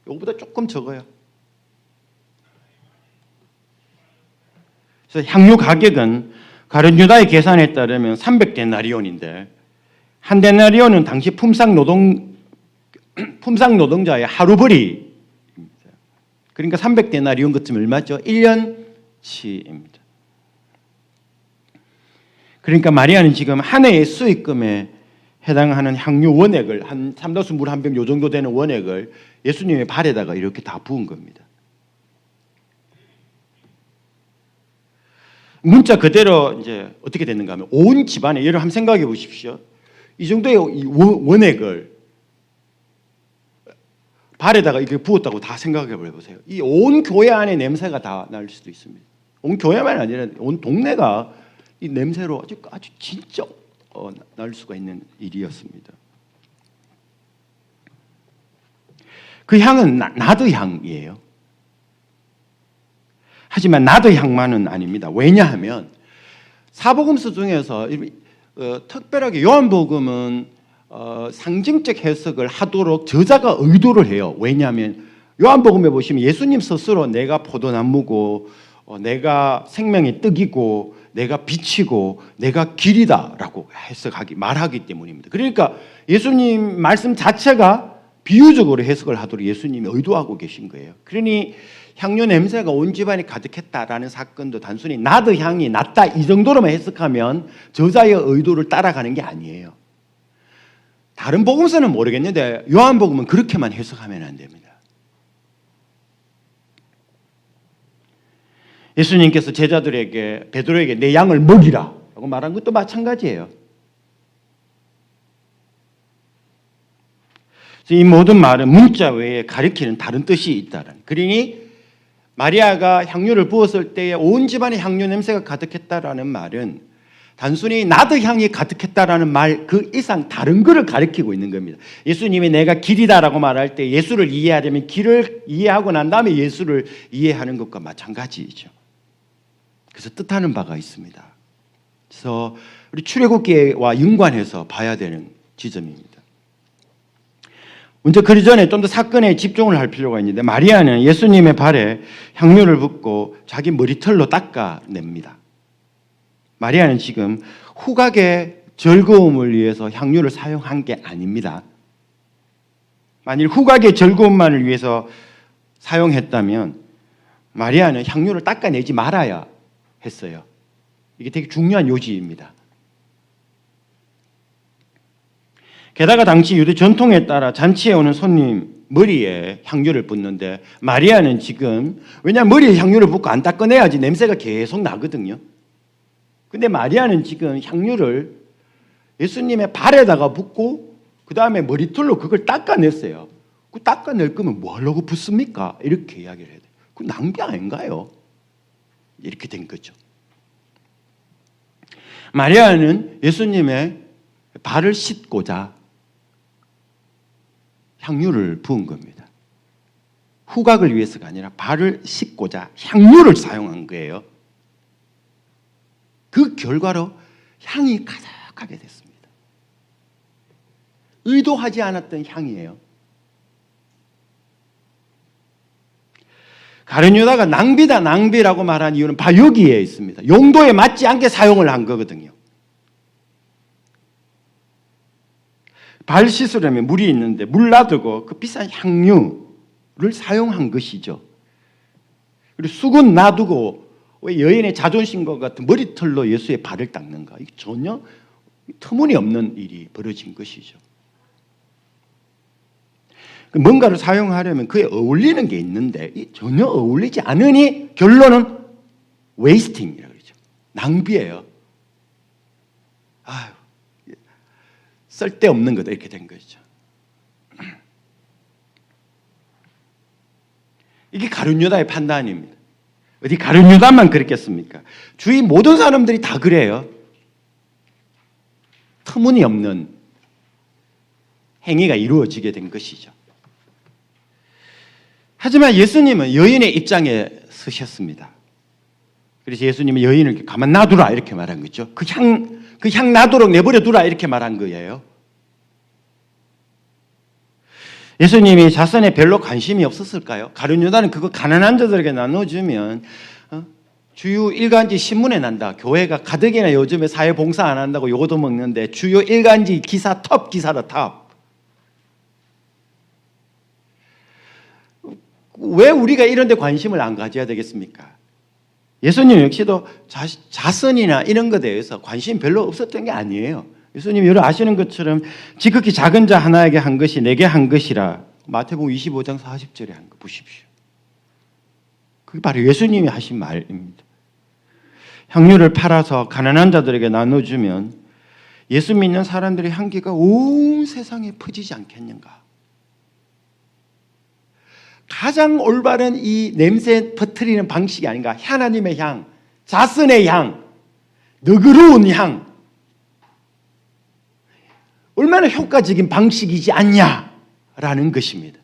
이거보다 조금 적어요. 그래서 향유 가격은 가룟 유다의 계산에 따르면 300데나리온인데 한 데나리온은 당시 품상 노동자의 하루벌이입니다. 그러니까 300데나리온 같으면 얼마죠? 1년치입니다. 그러니까 마리아는 지금 한 해의 수익금에 해당하는 향유 원액을 한 삼다수 물 한 병 요 정도 되는 원액을 예수님의 발에다가 이렇게 다 부은 겁니다. 문자 그대로 이제 어떻게 됐는가 하면 온 집안에 여러분 한번 생각해 보십시오. 이 정도의 원액을 발에다가 이렇게 부었다고 다 생각해 보세요. 이 온 교회 안에 냄새가 다 날 수도 있습니다. 온 교회만 아니라 온 동네가 이 냄새로 아주 진짜 날 수가 있는 일이었습니다. 그 향은 나드 향이에요. 하지만 나드 향만은 아닙니다. 왜냐하면 사복음서 중에서 특별하게 요한복음은 상징적 해석을 하도록 저자가 의도를 해요. 왜냐하면 요한복음에 보시면 예수님 스스로 내가 포도나무고 내가 생명의 떡이고 내가 빛이고 내가 길이다라고 말하기 때문입니다. 그러니까 예수님 말씀 자체가 비유적으로 해석을 하도록 예수님이 의도하고 계신 거예요. 그러니 향유 냄새가 온 집안에 가득했다라는 사건도 단순히 나드 향이 났다 이 정도로만 해석하면 저자의 의도를 따라가는 게 아니에요. 다른 복음서는 모르겠는데 요한복음은 그렇게만 해석하면 안 됩니다. 예수님께서 제자들에게 베드로에게 내 양을 먹이라 라고 말한 것도 마찬가지예요. 이 모든 말은 문자 외에 가리키는 다른 뜻이 있다는. 그러니 마리아가 향유를 부었을 때에 온 집안에 향유 냄새가 가득했다라는 말은 단순히 나드 향이 가득했다라는 말 그 이상 다른 것을 가리키고 있는 겁니다. 예수님이 내가 길이다라고 말할 때 예수를 이해하려면 길을 이해하고 난 다음에 예수를 이해하는 것과 마찬가지이죠. 그래서 뜻하는 바가 있습니다. 그래서 우리 출애굽기와 연관해서 봐야 되는 지점입니다. 먼저 그 전에 좀 더 사건에 집중을 할 필요가 있는데 마리아는 예수님의 발에 향유를 붓고 자기 머리털로 닦아냅니다. 마리아는 지금 후각의 즐거움을 위해서 향유를 사용한 게 아닙니다. 만일 후각의 즐거움만을 위해서 사용했다면 마리아는 향유를 닦아내지 말아야 했어요. 이게 되게 중요한 요지입니다. 게다가 당시 유대 전통에 따라 잔치에 오는 손님 머리에 향유를 붓는데 마리아는 지금 왜냐하면 머리에 향유를 붓고 안 닦아내야지 냄새가 계속 나거든요. 근데 마리아는 지금 향유를 예수님의 발에다가 붓고 그 다음에 머리털로 그걸 닦아냈어요. 그 닦아낼 거면 뭐 하려고 붓습니까? 이렇게 이야기를 해야 돼요. 그 낭비 아닌가요? 이렇게 된 거죠. 마리아는 예수님의 발을 씻고자 향유를 부은 겁니다. 후각을 위해서가 아니라 발을 씻고자 향유를 사용한 거예요. 그 결과로 향이 가득하게 됐습니다. 의도하지 않았던 향이에요. 가룟 유다가 낭비다 낭비라고 말한 이유는 바로 여기에 있습니다. 용도에 맞지 않게 사용을 한 거거든요. 발 씻으려면 물이 있는데 물 놔두고 그 비싼 향유를 사용한 것이죠. 그리고 수건 놔두고 왜 여인의 자존심과 같은 머리털로 예수의 발을 닦는가? 이게 전혀 터무니없는 일이 벌어진 것이죠. 뭔가를 사용하려면 그에 어울리는 게 있는데 전혀 어울리지 않으니 결론은 웨이스팅이라고 그러죠. 낭비예요. 아유, 쓸데없는 거다 이렇게 된 거죠. 이게 가룟 유다의 판단입니다. 어디 가룟 유다만 그랬겠습니까? 주위 모든 사람들이 다 그래요. 터무니없는 행위가 이루어지게 된 것이죠. 하지만 예수님은 여인의 입장에 서셨습니다. 그래서 예수님은 여인을 가만 놔두라 이렇게 말한 거죠. 그 향 나도록 내버려 두라 이렇게 말한 거예요. 예수님이 자선에 별로 관심이 없었을까요? 가룟 유다는 그거 가난한 자들에게 나눠주면 주요 일간지 신문에 난다. 교회가 가뜩이나 요즘에 사회봉사 안 한다고 요거도 먹는데 주요 일간지 기사 톱 기사다 탑. 왜 우리가 이런 데 관심을 안 가져야 되겠습니까? 예수님 역시도 자선이나 이런 것에 대해서 관심이 별로 없었던 게 아니에요. 예수님이 여러분 아시는 것처럼 지극히 작은 자 하나에게 한 것이 내게 한 것이라 마태복음 25장 40절에 한 거 보십시오. 그게 바로 예수님이 하신 말입니다. 향유를 팔아서 가난한 자들에게 나눠주면 예수 믿는 사람들의 향기가 온 세상에 퍼지지 않겠는가? 가장 올바른 이 냄새 퍼뜨리는 방식이 아닌가? 하나님의 향, 자선의 향, 너그러운 향. 얼마나 효과적인 방식이지 않냐라는 것입니다.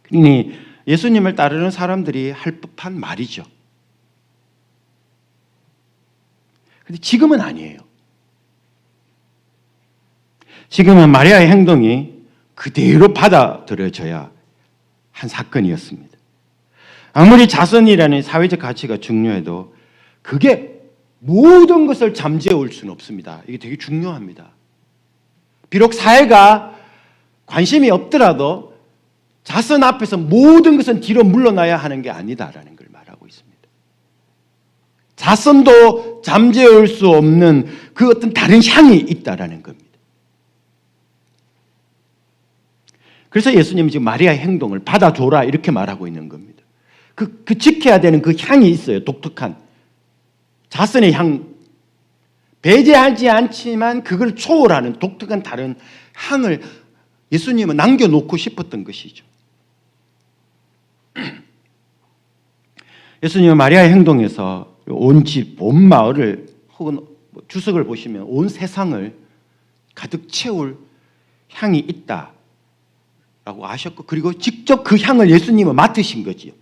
그러니 예수님을 따르는 사람들이 할 법한 말이죠. 그런데 지금은 아니에요. 지금은 마리아의 행동이 그대로 받아들여져야 한 사건이었습니다. 아무리 자선이라는 사회적 가치가 중요해도 그게 모든 것을 잠재울 수는 없습니다. 이게 되게 중요합니다. 비록 사회가 관심이 없더라도 자선 앞에서 모든 것은 뒤로 물러나야 하는 게 아니다라는 걸 말하고 있습니다. 자선도 잠재울 수 없는 그 어떤 다른 향이 있다라는 겁니다. 그래서 예수님이 지금 마리아의 행동을 받아줘라 이렇게 말하고 있는 겁니다. 그 지켜야 되는 그 향이 있어요. 독특한. 자선의 향, 배제하지 않지만 그걸 초월하는 독특한 다른 향을 예수님은 남겨놓고 싶었던 것이죠. 예수님은 마리아의 행동에서 온 집, 온 마을을 혹은 주석을 보시면 온 세상을 가득 채울 향이 있다라고 아셨고 그리고 직접 그 향을 예수님은 맡으신 거지요.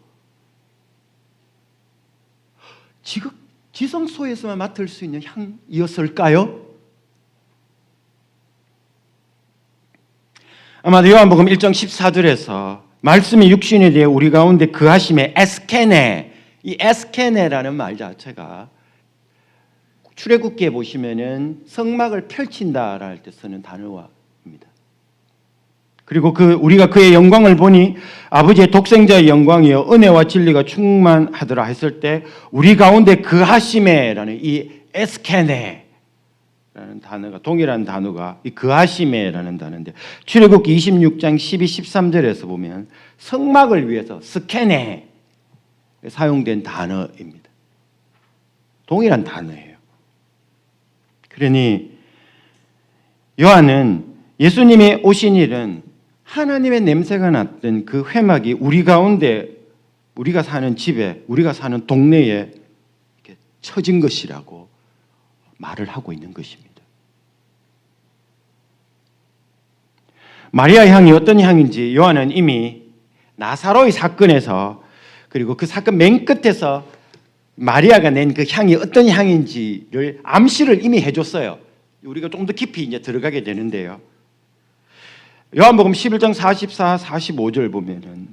지성소에서만 맡을 수 있는 향이었을까요? 아마도 요한복음 1장 14절에서 말씀이 육신에 대해 우리 가운데 그하심의 에스케네, 이 에스케네라는 말 자체가 출애굽기에 보시면은 성막을 펼친다라 할 때 쓰는 단어입니다. 그리고 우리가 그의 영광을 보니 아버지의 독생자의 영광이요 은혜와 진리가 충만하더라 했을 때 우리 가운데 그하심에라는 이 에스케네라는 단어가 동일한 단어가 이 그하심에라는 단어인데 출애굽기 26장 12, 13절에서 보면 성막을 위해서 스케네 사용된 단어입니다. 동일한 단어예요. 그러니 요한은 예수님이 오신 일은 하나님의 냄새가 났던 그 회막이 우리 가운데 우리가 사는 집에 우리가 사는 동네에 이렇게 처진 것이라고 말을 하고 있는 것입니다. 마리아의 향이 어떤 향인지 요한은 이미 나사로의 사건에서 그리고 그 사건 맨 끝에서 마리아가 낸 그 향이 어떤 향인지를 암시를 이미 해줬어요. 우리가 좀 더 깊이 이제 들어가게 되는데요. 요한복음 11장 44, 45절 보면은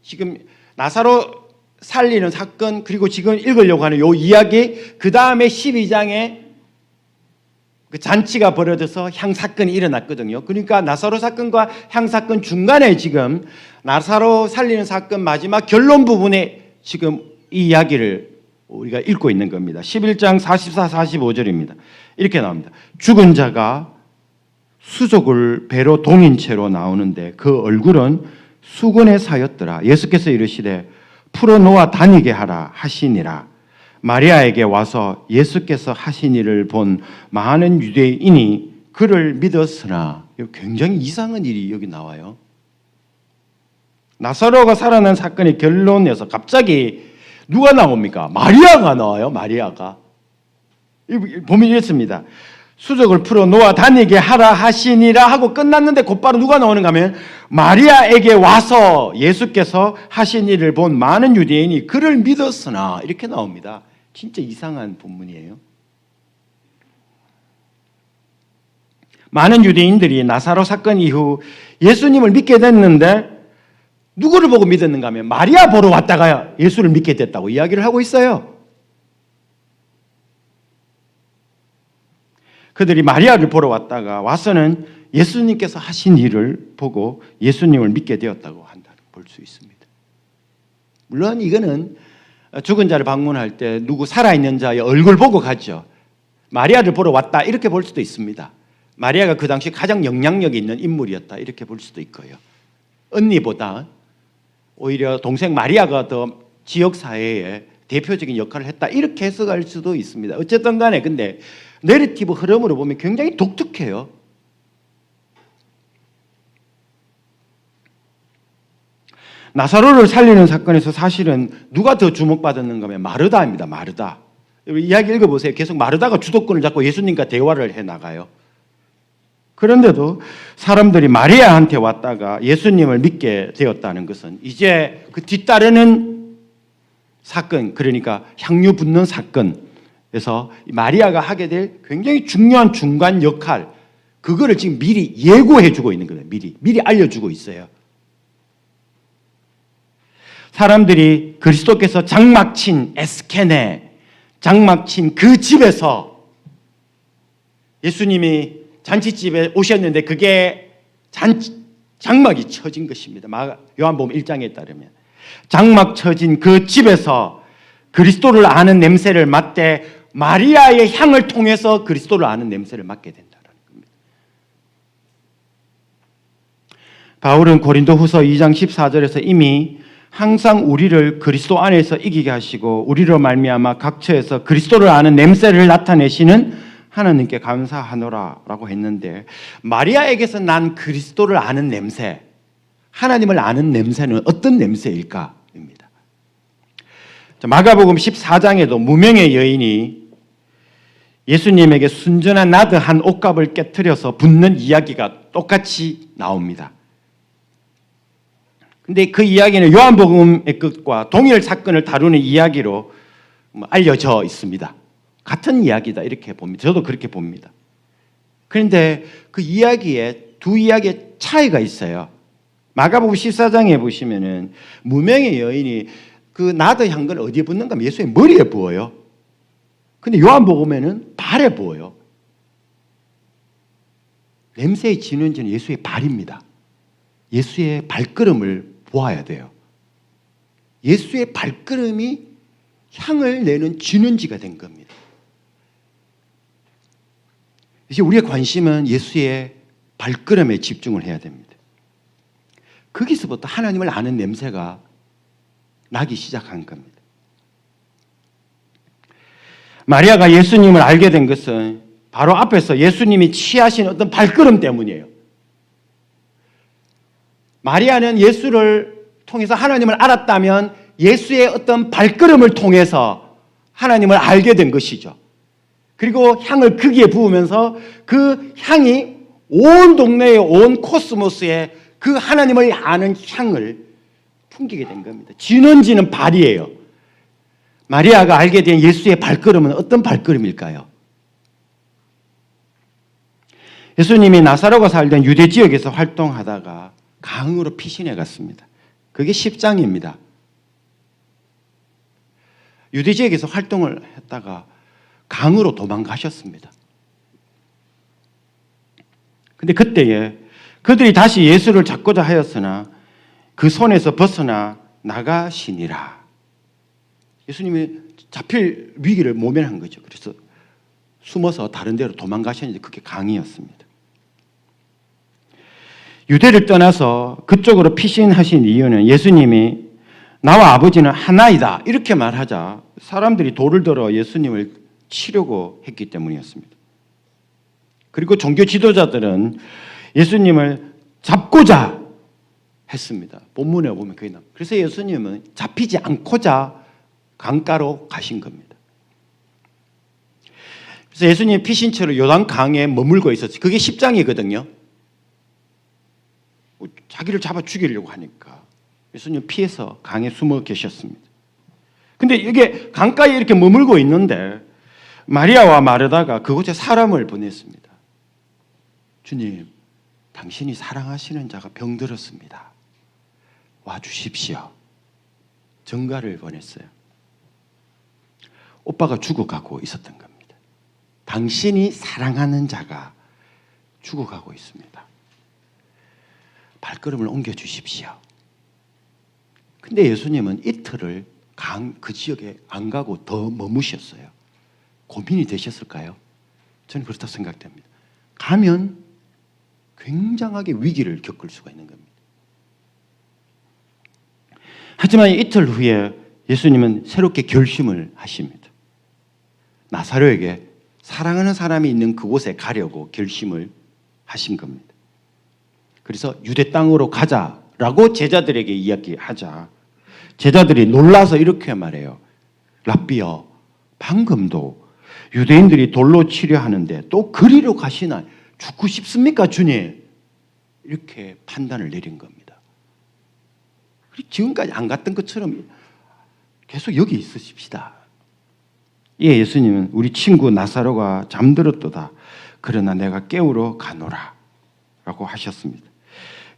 지금 나사로 살리는 사건 그리고 지금 읽으려고 하는 요 이야기 그 다음에 12장에 그 잔치가 벌어져서 향 사건이 일어났거든요. 그러니까 나사로 사건과 향 사건 중간에 지금 나사로 살리는 사건 마지막 결론 부분에 지금 이 이야기를 우리가 읽고 있는 겁니다. 11장 44, 45절입니다. 이렇게 나옵니다. 죽은 자가 수족을 배로 동인 채로 나오는데 그 얼굴은 수건에 사였더라. 예수께서 이르시되 풀어놓아 다니게 하라 하시니라. 마리아에게 와서 예수께서 하신 일을 본 많은 유대인이 그를 믿었으나 굉장히 이상한 일이 여기 나와요. 나사로가 살아난 사건의 결론에서 갑자기 누가 나옵니까? 마리아가 나와요. 마리아가. 보면 이렇습니다. 수족을 풀어 놓아 다니게 하라 하시니라 하고 끝났는데 곧바로 누가 나오는가 하면 마리아에게 와서 예수께서 하신 일을 본 많은 유대인이 그를 믿었으나 이렇게 나옵니다. 진짜 이상한 본문이에요. 많은 유대인들이 나사로 사건 이후 예수님을 믿게 됐는데 누구를 보고 믿었는가 하면 마리아 보러 왔다가 예수를 믿게 됐다고 이야기를 하고 있어요. 그들이 마리아를 보러 왔다가 와서는 예수님께서 하신 일을 보고 예수님을 믿게 되었다고 한다는 볼 수 있습니다. 물론 이거는 죽은 자를 방문할 때 누구 살아있는 자의 얼굴 보고 가죠. 마리아를 보러 왔다 이렇게 볼 수도 있습니다. 마리아가 그 당시 가장 영향력이 있는 인물이었다 이렇게 볼 수도 있고요. 언니보다 오히려 동생 마리아가 더 지역사회에 대표적인 역할을 했다 이렇게 해석할 수도 있습니다. 어쨌든 간에 근데 내러티브 흐름으로 보면 굉장히 독특해요. 나사로를 살리는 사건에서 사실은 누가 더 주목받았는가 하면 마르다입니다. 마르다. 이야기 읽어보세요. 계속 마르다가 주도권을 잡고 예수님과 대화를 해나가요. 그런데도 사람들이 마리아한테 왔다가 예수님을 믿게 되었다는 것은 이제 그 뒤따르는 사건, 그러니까 향유 붓는 사건에서 마리아가 하게 될 굉장히 중요한 중간 역할, 그거를 지금 미리 예고해 주고 있는 거예요. 미리 알려주고 있어요. 사람들이 그리스도께서 장막친 에스케네, 장막친 그 집에서 예수님이 잔치집에 오셨는데 그게 장막이 쳐진 것입니다. 요한복음 1장에 따르면 장막 쳐진 그 집에서 그리스도를 아는 냄새를 맡되 마리아의 향을 통해서 그리스도를 아는 냄새를 맡게 된다는 겁니다. 바울은 고린도후서 2장 14절에서 이미 항상 우리를 그리스도 안에서 이기게 하시고 우리로 말미암아 각처에서 그리스도를 아는 냄새를 나타내시는 하나님께 감사하노라라고 했는데 마리아에게서 난 그리스도를 아는 냄새, 하나님을 아는 냄새는 어떤 냄새일까입니다. 마가복음 14장에도 무명의 여인이 예수님에게 순전한 나드 한 옷값을 깨트려서 붓는 이야기가 똑같이 나옵니다. 근데 그 이야기는 요한복음의 것과 동일 사건을 다루는 이야기로 알려져 있습니다. 같은 이야기다 이렇게 봅니다. 저도 그렇게 봅니다. 그런데 그 이야기에 두 이야기의 차이가 있어요. 마가복음 14장에 보시면은 무명의 여인이 그 나드 향을 어디에 붓는가 하면 예수의 머리에 부어요. 근데 요한복음에는 발에 부어요. 냄새의 진원지는 예수의 발입니다. 예수의 발걸음을 보아야 돼요. 예수의 발걸음이 향을 내는 진원지가 된 겁니다. 이제 우리의 관심은 예수의 발걸음에 집중을 해야 됩니다. 거기서부터 하나님을 아는 냄새가 나기 시작한 겁니다. 마리아가 예수님을 알게 된 것은 바로 앞에서 예수님이 취하신 어떤 발걸음 때문이에요. 마리아는 예수를 통해서 하나님을 알았다면 예수의 어떤 발걸음을 통해서 하나님을 알게 된 것이죠. 그리고 향을 거기에 부으면서 그 향이 온 동네에 온 코스모스에 그 하나님을 아는 향을 풍기게 된 겁니다. 진원지는 발이에요. 마리아가 알게 된 예수의 발걸음은 어떤 발걸음일까요? 예수님이 나사로가 살던 유대 지역에서 활동하다가 강으로 피신해 갔습니다. 그게 10장입니다. 유대 지역에서 활동을 했다가 강으로 도망가셨습니다. 근데 그때에 그들이 다시 예수를 잡고자 하였으나 그 손에서 벗어나 나가시니라. 예수님이 잡힐 위기를 모면한 거죠. 그래서 숨어서 다른 데로 도망가셨는데 그게 강이었습니다. 유대를 떠나서 그쪽으로 피신하신 이유는 예수님이 나와 아버지는 하나이다 이렇게 말하자 사람들이 돌을 들어 예수님을 치려고 했기 때문이었습니다. 그리고 종교 지도자들은 예수님을 잡고자 했습니다. 본문에 보면 그게 나옵니다. 그래서 예수님은 잡히지 않고자 강가로 가신 겁니다. 그래서 예수님이 피신처로 요단강에 머물고 있었어요. 그게 10장이거든요. 자기를 잡아 죽이려고 하니까 예수님 피해서 강에 숨어 계셨습니다. 근데 이게 강가에 이렇게 머물고 있는데 마리아와 마르다가 그곳에 사람을 보냈습니다. 주님, 당신이 사랑하시는 자가 병들었습니다. 와주십시오. 전가를 보냈어요. 오빠가 죽어가고 있었던 겁니다. 당신이 사랑하는 자가 죽어가고 있습니다. 발걸음을 옮겨주십시오. 근데 예수님은 이틀을 그 지역에 안 가고 더 머무셨어요. 고민이 되셨을까요? 저는 그렇다고 생각됩니다. 가면 굉장하게 위기를 겪을 수가 있는 겁니다. 하지만 이틀 후에 예수님은 새롭게 결심을 하십니다. 나사로에게 사랑하는 사람이 있는 그곳에 가려고 결심을 하신 겁니다. 그래서 유대 땅으로 가자라고 제자들에게 이야기하자 제자들이 놀라서 이렇게 말해요. 랍비여, 방금도 유대인들이 돌로 치려 하는데 또 그리로 가시나? 죽고 싶습니까, 주님? 이렇게 판단을 내린 겁니다. 지금까지 안 갔던 것처럼 계속 여기 있으십시다. 예, 예수님은 우리 친구 나사로가 잠들었도다. 그러나 내가 깨우러 가노라 라고 하셨습니다.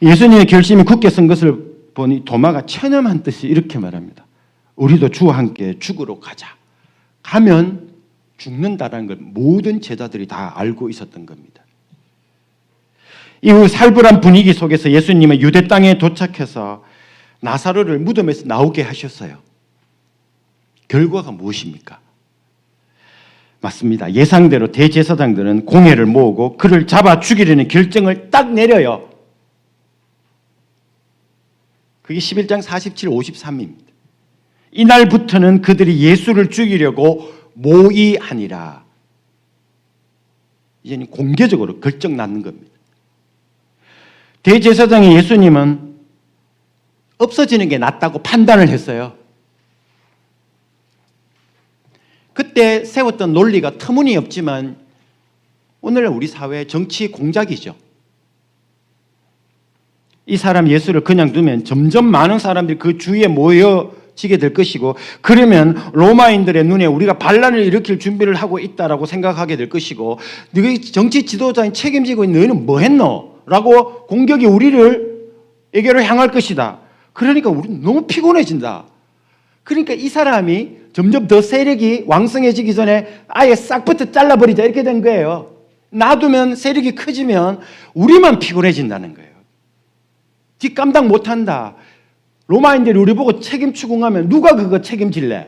예수님의 결심이 굳게 선 것을 보니 도마가 체념한 듯이 이렇게 말합니다. 우리도 주와 함께 죽으러 가자. 가면 죽는다라는 걸 모든 제자들이 다 알고 있었던 겁니다. 이후 살벌한 분위기 속에서 예수님은 유대 땅에 도착해서 나사로를 무덤에서 나오게 하셨어요. 결과가 무엇입니까? 맞습니다. 예상대로 대제사장들은 공회를 모으고 그를 잡아 죽이려는 결정을 딱 내려요. 그게 11장 47, 53입니다. 이날부터는 그들이 예수를 죽이려고 모의하니라. 이제는 공개적으로 결정 나는 겁니다. 대제사장이 예수님은 없어지는 게 낫다고 판단을 했어요. 그때 세웠던 논리가 터무니없지만 오늘날 우리 사회의 정치 공작이죠. 이 사람 예수를 그냥 두면 점점 많은 사람들이 그 주위에 모여지게 될 것이고 그러면 로마인들의 눈에 우리가 반란을 일으킬 준비를 하고 있다라고 생각하게 될 것이고 너희 정치 지도자인 책임지고 있는 너희는 뭐 했노? 라고 공격이 우리에게로 향할 것이다. 그러니까 우리는 너무 피곤해진다. 그러니까 이 사람이 점점 더 세력이 왕성해지기 전에 아예 싹부터 잘라버리자 이렇게 된 거예요. 놔두면 세력이 커지면 우리만 피곤해진다는 거예요. 뒷감당 못한다. 로마인들이 우리 보고 책임 추궁하면 누가 그거 책임질래?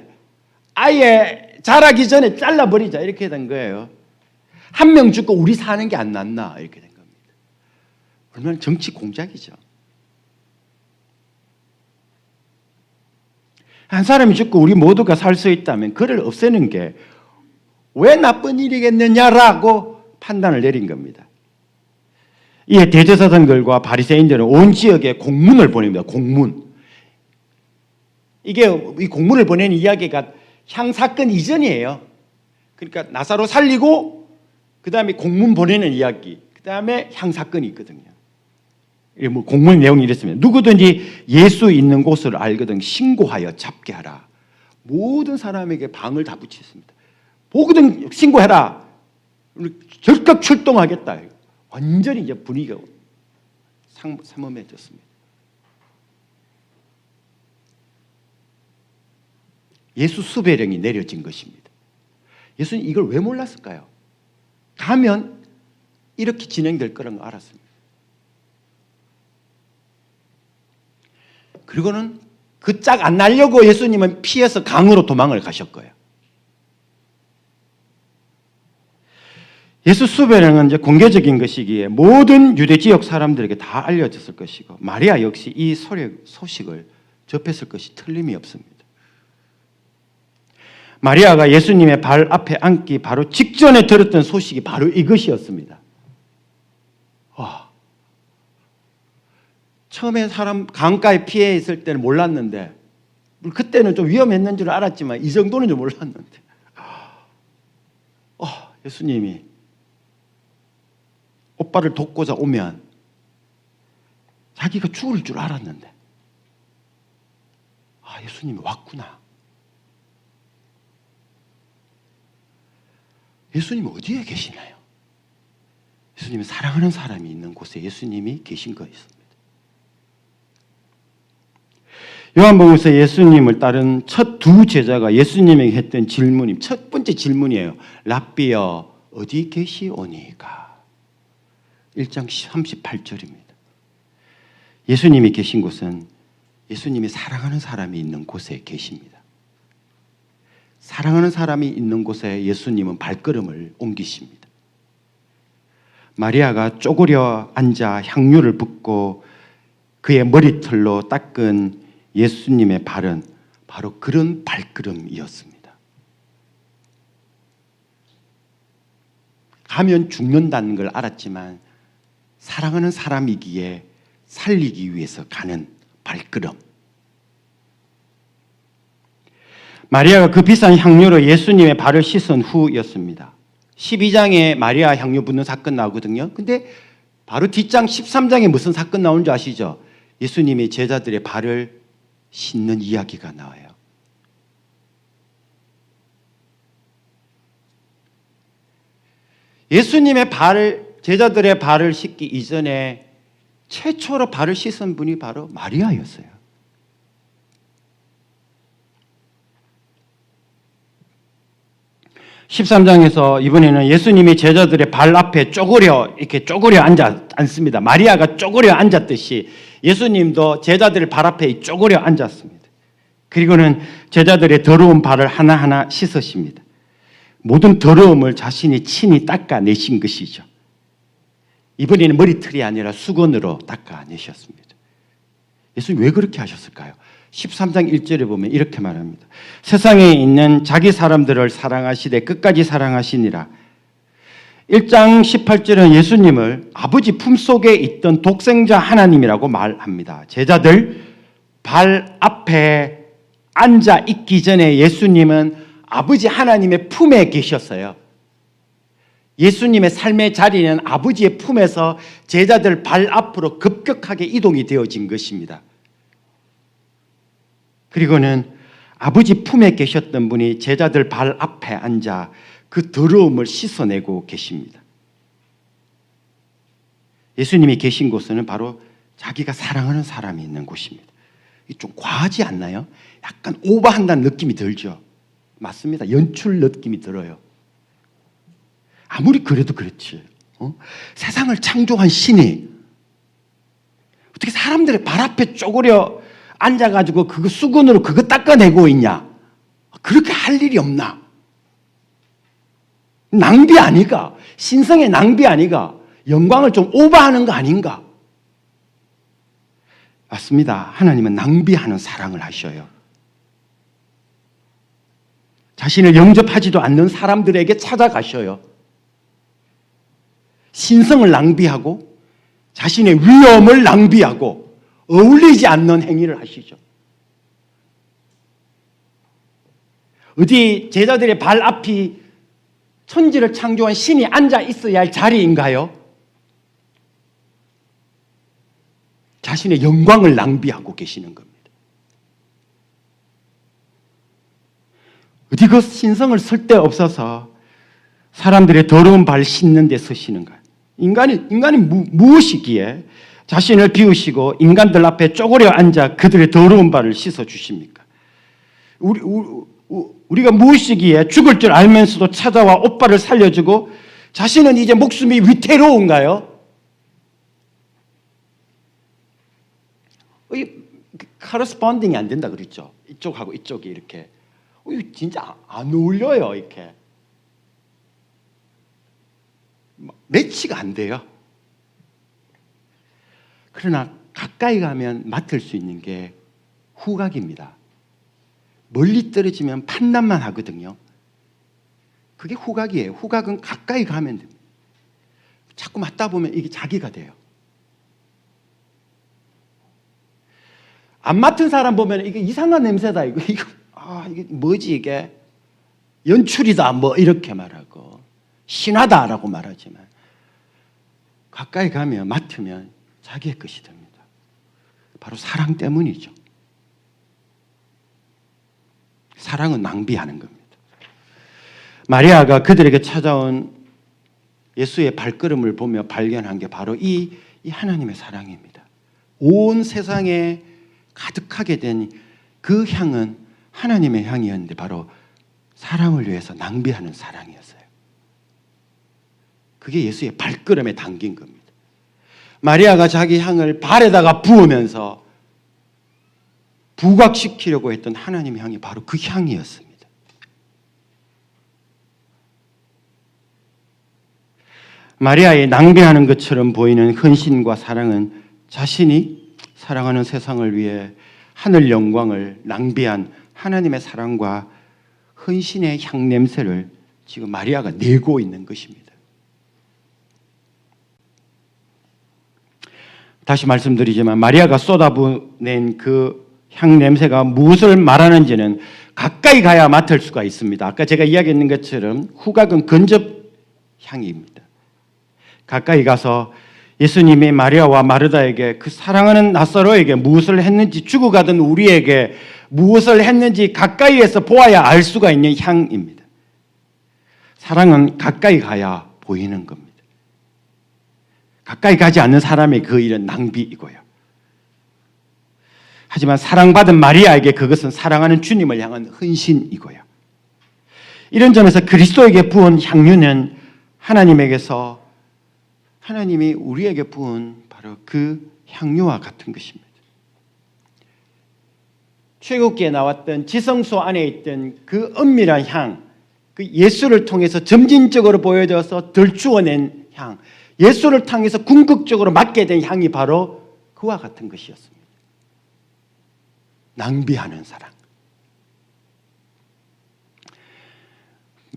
아예 자라기 전에 잘라버리자 이렇게 된 거예요. 한 명 죽고 우리 사는 게 안 낫나 이렇게 된 겁니다. 얼마나 정치 공작이죠. 한 사람이 죽고 우리 모두가 살 수 있다면 그를 없애는 게 왜 나쁜 일이겠느냐라고 판단을 내린 겁니다. 이에 대제사장들과 바리새인들은 온 지역에 공문을 보냅니다. 공문. 이게 이 공문을 보내는 이야기가 향사건 이전이에요. 그러니까 나사로 살리고 그 다음에 공문 보내는 이야기, 그 다음에 향사건이 있거든요. 뭐 공문 내용이 이랬습니다. 누구든지 예수 있는 곳을 알거든 신고하여 잡게 하라. 모든 사람에게 방을 다 붙였습니다. 보거든 신고해라. 즉각 출동하겠다. 완전히 이제 분위기가 삼엄해졌습니다. 예수 수배령이 내려진 것입니다. 예수는 이걸 왜 몰랐을까요? 가면 이렇게 진행될 거라는 걸 알았습니다. 그리고는 그 짝 안 날려고 예수님은 피해서 강으로 도망을 가셨고요. 예수 수배령은 이제 공개적인 것이기에 모든 유대 지역 사람들에게 다 알려졌을 것이고 마리아 역시 이 소식을 접했을 것이 틀림이 없습니다. 마리아가 예수님의 발 앞에 앉기 바로 직전에 들었던 소식이 바로 이것이었습니다. 처음에 사람 강가에 피해 있을 때는 몰랐는데 그때는 좀 위험했는 줄 알았지만 이 정도는 좀 몰랐는데 예수님이 오빠를 돕고자 오면 자기가 죽을 줄 알았는데 예수님이 왔구나. 예수님이 어디에 계시나요? 예수님이 사랑하는 사람이 있는 곳에 예수님이 계신 것입니다. 요한복음에서 예수님을 따른 첫 두 제자가 예수님에게 했던 질문이 첫 번째 질문이에요. 랍비여 어디 계시오니까? 1장 38절입니다. 예수님이 계신 곳은 예수님이 사랑하는 사람이 있는 곳에 계십니다. 사랑하는 사람이 있는 곳에 예수님은 발걸음을 옮기십니다. 마리아가 쪼그려 앉아 향유를 붓고 그의 머리털로 닦은 예수님의 발은 바로 그런 발걸음이었습니다. 가면 죽는다는 걸 알았지만 사랑하는 사람이기에 살리기 위해서 가는 발걸음. 마리아가 그 비싼 향유로 예수님의 발을 씻은 후였습니다. 12장에 마리아 향유 붓는 사건 나오거든요. 근데 바로 뒷장 13장에 무슨 사건 나오는 줄 아시죠? 예수님이 제자들의 발을 씻는 이야기가 나와요. 예수님의 발을, 제자들의 발을 씻기 이전에 최초로 발을 씻은 분이 바로 마리아였어요. (13장에서) 이번에는 예수님이 제자들의 발 앞에 이렇게 쪼그려 앉습니다. 마리아가 쪼그려 앉았듯이 예수님도 제자들의 발 앞에 쪼그려 앉았습니다. 그리고는 제자들의 더러운 발을 하나하나 씻으십니다. 모든 더러움을 자신이 친히 닦아내신 것이죠. 이번에는 머리털이 아니라 수건으로 닦아내셨습니다. 예수님 왜 그렇게 하셨을까요? 13장 1절에 보면 이렇게 말합니다. 세상에 있는 자기 사람들을 사랑하시되 끝까지 사랑하시니라. 1장 18절은 예수님을 아버지 품속에 있던 독생자 하나님이라고 말합니다. 제자들 발 앞에 앉아 있기 전에 예수님은 아버지 하나님의 품에 계셨어요. 예수님의 삶의 자리는 아버지의 품에서 제자들 발 앞으로 급격하게 이동이 되어진 것입니다. 그리고는 아버지 품에 계셨던 분이 제자들 발 앞에 앉아 그 더러움을 씻어내고 계십니다. 예수님이 계신 곳은 바로 자기가 사랑하는 사람이 있는 곳입니다. 좀 과하지 않나요? 약간 오버한다는 느낌이 들죠. 맞습니다. 연출 느낌이 들어요. 아무리 그래도 그렇지. 세상을 창조한 신이 어떻게 사람들의 발 앞에 쪼그려 앉아가지고 그거 수건으로 그거 닦아내고 있냐? 그렇게 할 일이 없나? 낭비 아니가? 신성의 낭비 아니가? 영광을 좀 오버하는 거 아닌가? 맞습니다. 하나님은 낭비하는 사랑을 하셔요. 자신을 영접하지도 않는 사람들에게 찾아가셔요. 신성을 낭비하고 자신의 위엄을 낭비하고 어울리지 않는 행위를 하시죠. 어디 제자들의 발 앞이 천지를 창조한 신이 앉아 있어야 할 자리인가요? 자신의 영광을 낭비하고 계시는 겁니다. 어디 그 신성을 쓸 데 없어서 사람들의 더러운 발 씻는 데 서시는가? 인간이 무엇이기에 자신을 비우시고 인간들 앞에 쪼그려 앉아 그들의 더러운 발을 씻어 주십니까? 우리가 무엇이기에 죽을 줄 알면서도 찾아와 오빠를 살려주고 자신은 이제 목숨이 위태로운가요? 카러스펀딩이 안 된다 그랬죠. 이쪽하고 이쪽이 이렇게 진짜 안 어울려요. 이렇게 매치가 안 돼요. 그러나 가까이 가면 맡을 수 있는 게 후각입니다. 멀리 떨어지면 판단만 하거든요. 그게 후각이에요. 후각은 가까이 가면 됩니다. 자꾸 맞다 보면 이게 자기가 돼요. 안 맡은 사람 보면 이게 이상한 냄새다. 이게 뭐지 이게? 연출이다. 뭐 이렇게 말하고 신하다라고 말하지만 가까이 가면 맡으면 자기의 것이 됩니다. 바로 사랑 때문이죠. 사랑은 낭비하는 겁니다. 마리아가 그들에게 찾아온 예수의 발걸음을 보며 발견한 게 바로 이 하나님의 사랑입니다. 온 세상에 가득하게 된 그 향은 하나님의 향이었는데 바로 사람을 위해서 낭비하는 사랑이었어요. 그게 예수의 발걸음에 담긴 겁니다. 마리아가 자기 향을 발에다가 부으면서 부각시키려고 했던 하나님의 향이 바로 그 향이었습니다. 마리아의 낭비하는 것처럼 보이는 헌신과 사랑은 자신이 사랑하는 세상을 위해 하늘 영광을 낭비한 하나님의 사랑과 헌신의 향냄새를 지금 마리아가 내고 있는 것입니다. 다시 말씀드리지만 마리아가 쏟아부낸 그 향냄새가 무엇을 말하는지는 가까이 가야 맡을 수가 있습니다. 아까 제가 이야기했는 것처럼 후각은 근접 향입니다. 가까이 가서 예수님이 마리아와 마르다에게 그 사랑하는 나사로에게 무엇을 했는지, 죽어가던 우리에게 무엇을 했는지 가까이에서 보아야 알 수가 있는 향입니다. 사랑은 가까이 가야 보이는 겁니다. 가까이 가지 않는 사람의 그 일은 낭비이고요. 하지만 사랑받은 마리아에게 그것은 사랑하는 주님을 향한 헌신이고요. 이런 점에서 그리스도에게 부은 향유는 하나님에게서 하나님이 우리에게 부은 바로 그 향유와 같은 것입니다. 출애굽기에 나왔던 지성소 안에 있던 그 은밀한 향, 그 예수를 통해서 점진적으로 보여져서 덜추어낸 향, 예수를 통해서 궁극적으로 맡게 된 향이 바로 그와 같은 것이었습니다. 낭비하는 사랑.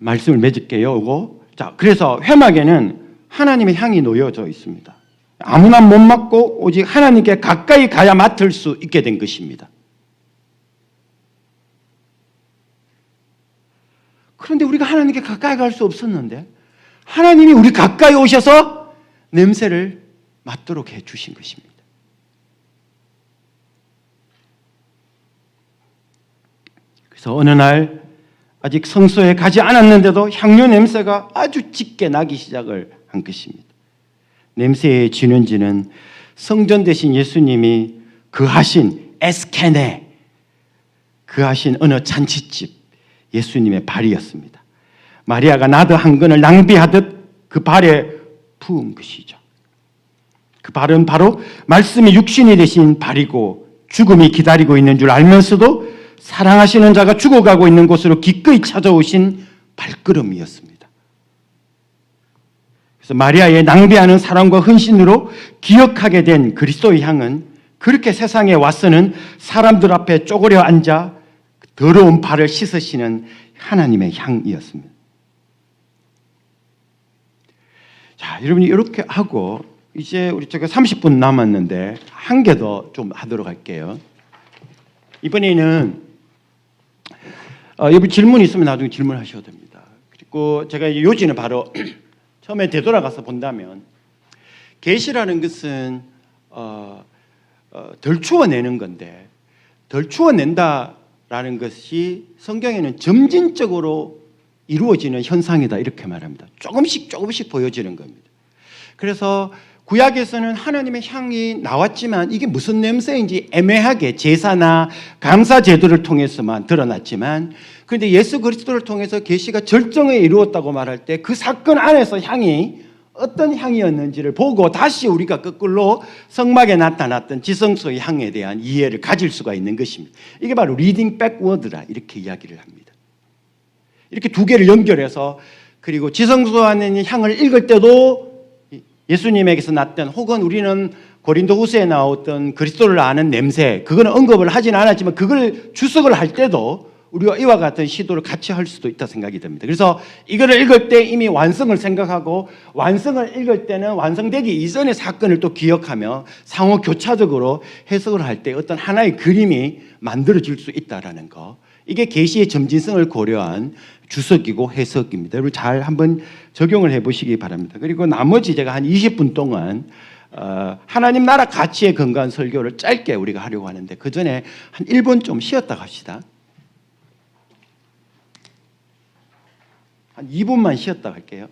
말씀을 맺을게요. 자, 그래서 회막에는 하나님의 향이 놓여져 있습니다. 아무나 못 맡고 오직 하나님께 가까이 가야 맡을 수 있게 된 것입니다. 그런데 우리가 하나님께 가까이 갈 수 없었는데 하나님이 우리 가까이 오셔서 냄새를 맡도록 해 주신 것입니다. 그래서 어느 날 아직 성소에 가지 않았는데도 향유 냄새가 아주 짙게 나기 시작을 한 것입니다. 냄새의 진원지는 성전 대신 예수님이 그하신 에스케네, 그하신 어느 잔치집 예수님의 발이었습니다. 마리아가 나드 한 건을 낭비하듯 그 발에 부은 것이죠. 그 발은 바로 말씀이 육신이 되신 발이고 죽음이 기다리고 있는 줄 알면서도 사랑하시는 자가 죽어가고 있는 곳으로 기꺼이 찾아오신 발걸음이었습니다. 그래서 마리아의 낭비하는 사랑과 헌신으로 기억하게 된 그리스도의 향은 그렇게 세상에 와서는 사람들 앞에 쪼그려 앉아 더러운 발을 씻으시는 하나님의 향이었습니다. 자, 여러분이 이렇게 하고 이제 우리 제가 30분 남았는데 한 개 더 좀 하도록 할게요. 이번에는 여기 질문 있으면 나중에 질문하셔도 됩니다. 그리고 제가 요지는 바로 처음에 되돌아가서 본다면 계시라는 것은 덜 추워내는 건데 덜 추워낸다라는 것이 성경에는 점진적으로 이루어지는 현상이다 이렇게 말합니다. 조금씩 보여지는 겁니다. 그래서 구약에서는 하나님의 향이 나왔지만 이게 무슨 냄새인지 애매하게 제사나 감사 제도를 통해서만 드러났지만 그런데 예수 그리스도를 통해서 계시가 절정에 이루었다고 말할 때 그 사건 안에서 향이 어떤 향이었는지를 보고 다시 우리가 거꾸로 성막에 나타났던 지성소의 향에 대한 이해를 가질 수가 있는 것입니다. 이게 바로 리딩 백워드라 이렇게 이야기를 합니다. 이렇게 두 개를 연결해서 그리고 지성소 안에 있는 향을 읽을 때도 예수님에게서 났던 혹은 우리는 고린도후서에 나왔던 그리스도를 아는 냄새 그거는 언급을 하진 않았지만 그걸 주석을 할 때도 우리가 이와 같은 시도를 같이 할 수도 있다 생각이 듭니다. 그래서 이거를 읽을 때 이미 완성을 생각하고 완성을 읽을 때는 완성되기 이전의 사건을 또 기억하며 상호 교차적으로 해석을 할 때 어떤 하나의 그림이 만들어질 수 있다라는 거. 이게 계시의 점진성을 고려한 주석이고 해석입니다. 여러분 잘 한번 적용을 해보시기 바랍니다. 그리고 나머지 제가 한 20분 동안 하나님 나라 가치에 근거한 설교를 짧게 우리가 하려고 하는데 그 전에 한 1분 좀 쉬었다 갑시다. 한 2분만 쉬었다 갈게요.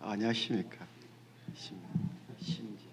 안녕하십니까. 심지.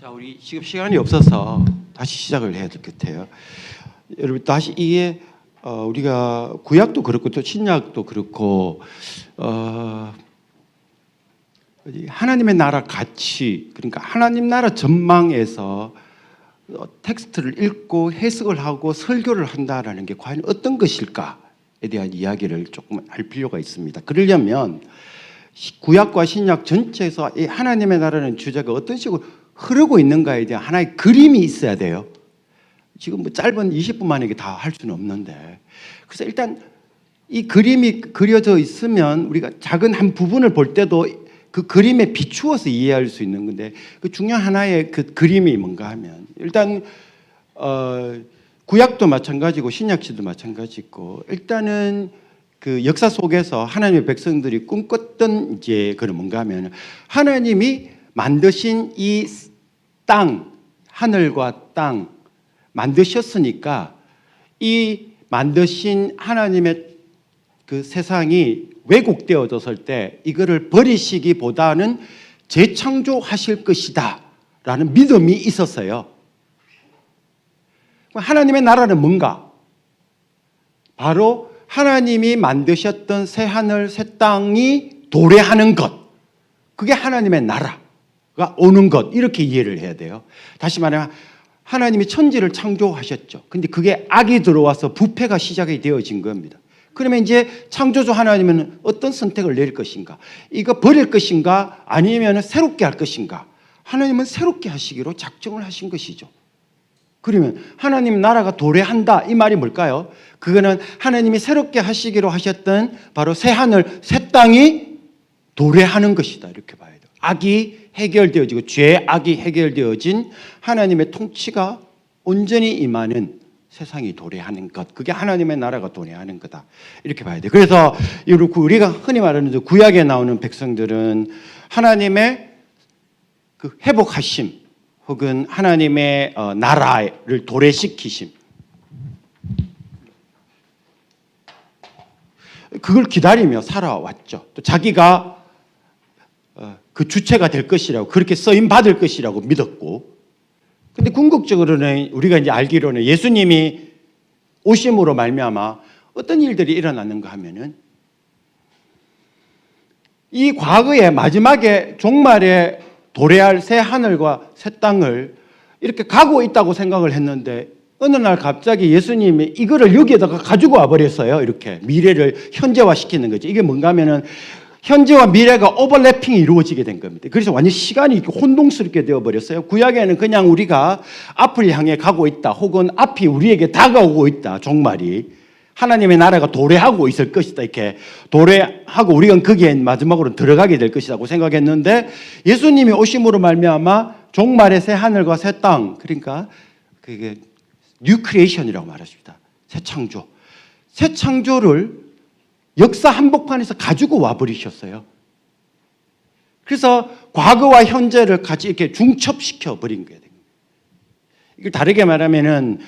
자, 우리 지금 시간이 없어서 다시 시작을 해야 될 것 같아요. 여러분 다시 이게 우리가 구약도 그렇고 또 신약도 그렇고 하나님의 나라 가치, 그러니까 하나님 나라 전망에서 텍스트를 읽고 해석을 하고 설교를 한다라는 게 과연 어떤 것일까에 대한 이야기를 조금 할 필요가 있습니다. 그러려면 구약과 신약 전체에서 이 하나님의 나라는 주제가 어떤 식으로 흐르고 있는가에 대한 하나의 그림이 있어야 돼요. 지금 뭐 짧은 20분 만에 다 할 수는 없는데, 그래서 일단 이 그림이 그려져 있으면 우리가 작은 한 부분을 볼 때도 그 그림에 비추어서 이해할 수 있는 건데, 그 중요한 하나의 그 그림이 뭔가 하면 일단 구약도 마찬가지고 신약시도 마찬가지고, 일단은 그 역사 속에서 하나님의 백성들이 꿈꿨던 이제 그런 뭔가 하면 하나님이 만드신 이 땅, 하늘과 땅 만드셨으니까 이 만드신 하나님의 그 세상이 왜곡되어졌을 때 이거를 버리시기보다는 재창조하실 것이다 라는 믿음이 있었어요. 하나님의 나라는 뭔가? 바로 하나님이 만드셨던 새 하늘 새 땅이 도래하는 것, 그게 하나님의 나라가 오는 것, 이렇게 이해를 해야 돼요. 다시 말하면 하나님이 천지를 창조하셨죠. 근데 그게 악이 들어와서 부패가 시작이 되어진 겁니다. 그러면 이제 창조주 하나님은 어떤 선택을 내릴 것인가? 이거 버릴 것인가? 아니면 새롭게 할 것인가? 하나님은 새롭게 하시기로 작정을 하신 것이죠. 그러면 하나님 나라가 도래한다, 이 말이 뭘까요? 그거는 하나님이 새롭게 하시기로 하셨던 바로 새 하늘 새 땅이 도래하는 것이다, 이렇게 봐야 돼요. 악이 해결되어지고 죄악이 해결되어진 하나님의 통치가 온전히 임하는 세상이 도래하는 것, 그게 하나님의 나라가 도래하는 거다, 이렇게 봐야 돼요. 그래서 우리가 흔히 말하는 구약에 나오는 백성들은 하나님의 그 회복하심 혹은 하나님의 나라를 도래시키심, 그걸 기다리며 살아왔죠. 또 자기가 그 주체가 될 것이라고, 그렇게 쓰임 받을 것이라고 믿었고, 근데 궁극적으로는 우리가 이제 알기로는 예수님이 오심으로 말미암아 어떤 일들이 일어났는가 하면은 이 과거에 마지막에 종말에 도래할 새 하늘과 새 땅을 이렇게 가고 있다고 생각을 했는데, 어느 날 갑자기 예수님이 이거를 여기에다가 가지고 와버렸어요. 이렇게 미래를 현재화시키는 거죠. 이게 뭔가 하면은 현재와 미래가 오버래핑이 이루어지게 된 겁니다. 그래서 완전 시간이 혼동스럽게 되어버렸어요. 구약에는 그냥 우리가 앞을 향해 가고 있다, 혹은 앞이 우리에게 다가오고 있다, 종말이 하나님의 나라가 도래하고 있을 것이다, 이렇게 도래하고 우리가 거기에 마지막으로 들어가게 될 것이라고 생각했는데, 예수님이 오심으로 말미암아 종말의 새 하늘과 새 땅, 그러니까 그게 뉴 크리에이션이라고 말했습니다. 새 창조, 새 창조를 역사 한복판에서 가지고 와버리셨어요. 그래서 과거와 현재를 같이 이렇게 중첩시켜 버린 거예요. 이걸 다르게 말하면은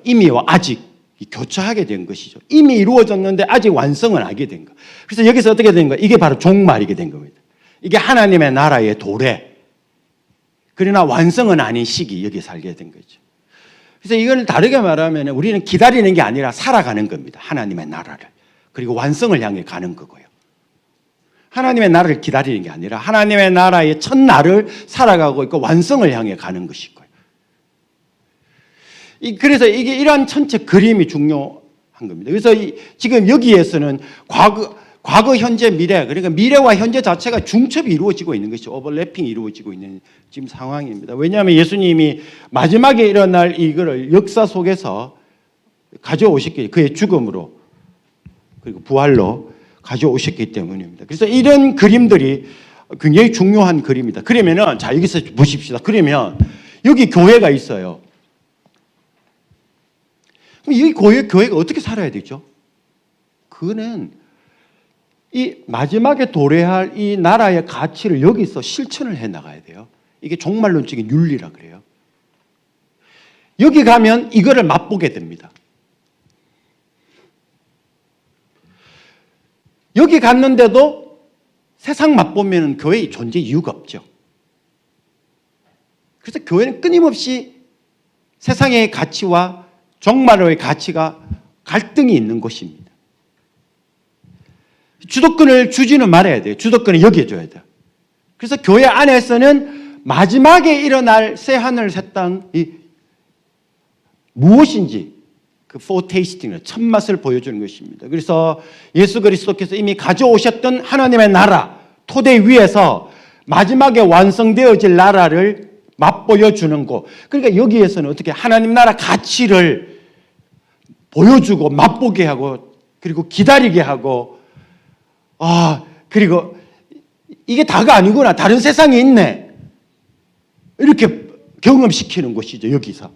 이미와 아직이 교차하게 된 것이죠. 이미 이루어졌는데 아직 완성을 하게 된 거. 그래서 여기서 어떻게 된 거예요? 이게 바로 종말이게 된 겁니다. 이게 하나님의 나라의 도래. 그러나 완성은 아닌 시기, 여기에 살게 된 거죠. 그래서 이걸 다르게 말하면 우리는 기다리는 게 아니라 살아가는 겁니다. 하나님의 나라를. 그리고 완성을 향해 가는 거고요. 하나님의 나라를 기다리는 게 아니라 하나님의 나라의 첫날을 살아가고 있고 완성을 향해 가는 것이고요. 그래서 이게 이러한 전체 그림이 중요한 겁니다. 그래서 지금 여기에서는 과거, 현재, 미래, 그러니까 미래와 현재 자체가 중첩이 이루어지고 있는 것이 오버래핑이 이루어지고 있는 지금 상황입니다. 왜냐하면 예수님이 마지막에 일어날 이거를 역사 속에서 가져오셨기, 그의 죽음으로 그리고 부활로 가져오셨기 때문입니다. 그래서 이런 그림들이 굉장히 중요한 그림이다. 그러면은 자, 여기서 보십시다. 그러면 여기 교회가 있어요. 그럼 이 교회가 어떻게 살아야 되죠? 그거는 이 마지막에 도래할 이 나라의 가치를 여기서 실천을 해 나가야 돼요. 이게 종말론적인 윤리라 그래요. 여기 가면 이거를 맛보게 됩니다. 여기 갔는데도 세상 맛보면 교회의 존재 이유가 없죠. 그래서 교회는 끊임없이 세상의 가치와 종말의 가치가 갈등이 있는 곳입니다. 주도권을 주지는 말아야 돼요. 주도권을 여기에 줘야 돼요. 그래서 교회 안에서는 마지막에 일어날 새하늘 새 땅이 무엇인지 그 포테이스팅을 첫 맛을 보여주는 것입니다. 그래서 예수 그리스도께서 이미 가져오셨던 하나님의 나라 토대 위에서 마지막에 완성되어질 나라를 맛보여 주는 곳. 그러니까 여기에서는 어떻게 하나님 나라 가치를 보여주고 맛보게 하고 그리고 기다리게 하고 그리고 이게 다가 아니구나. 다른 세상이 있네. 이렇게 경험시키는 곳이죠. 여기서.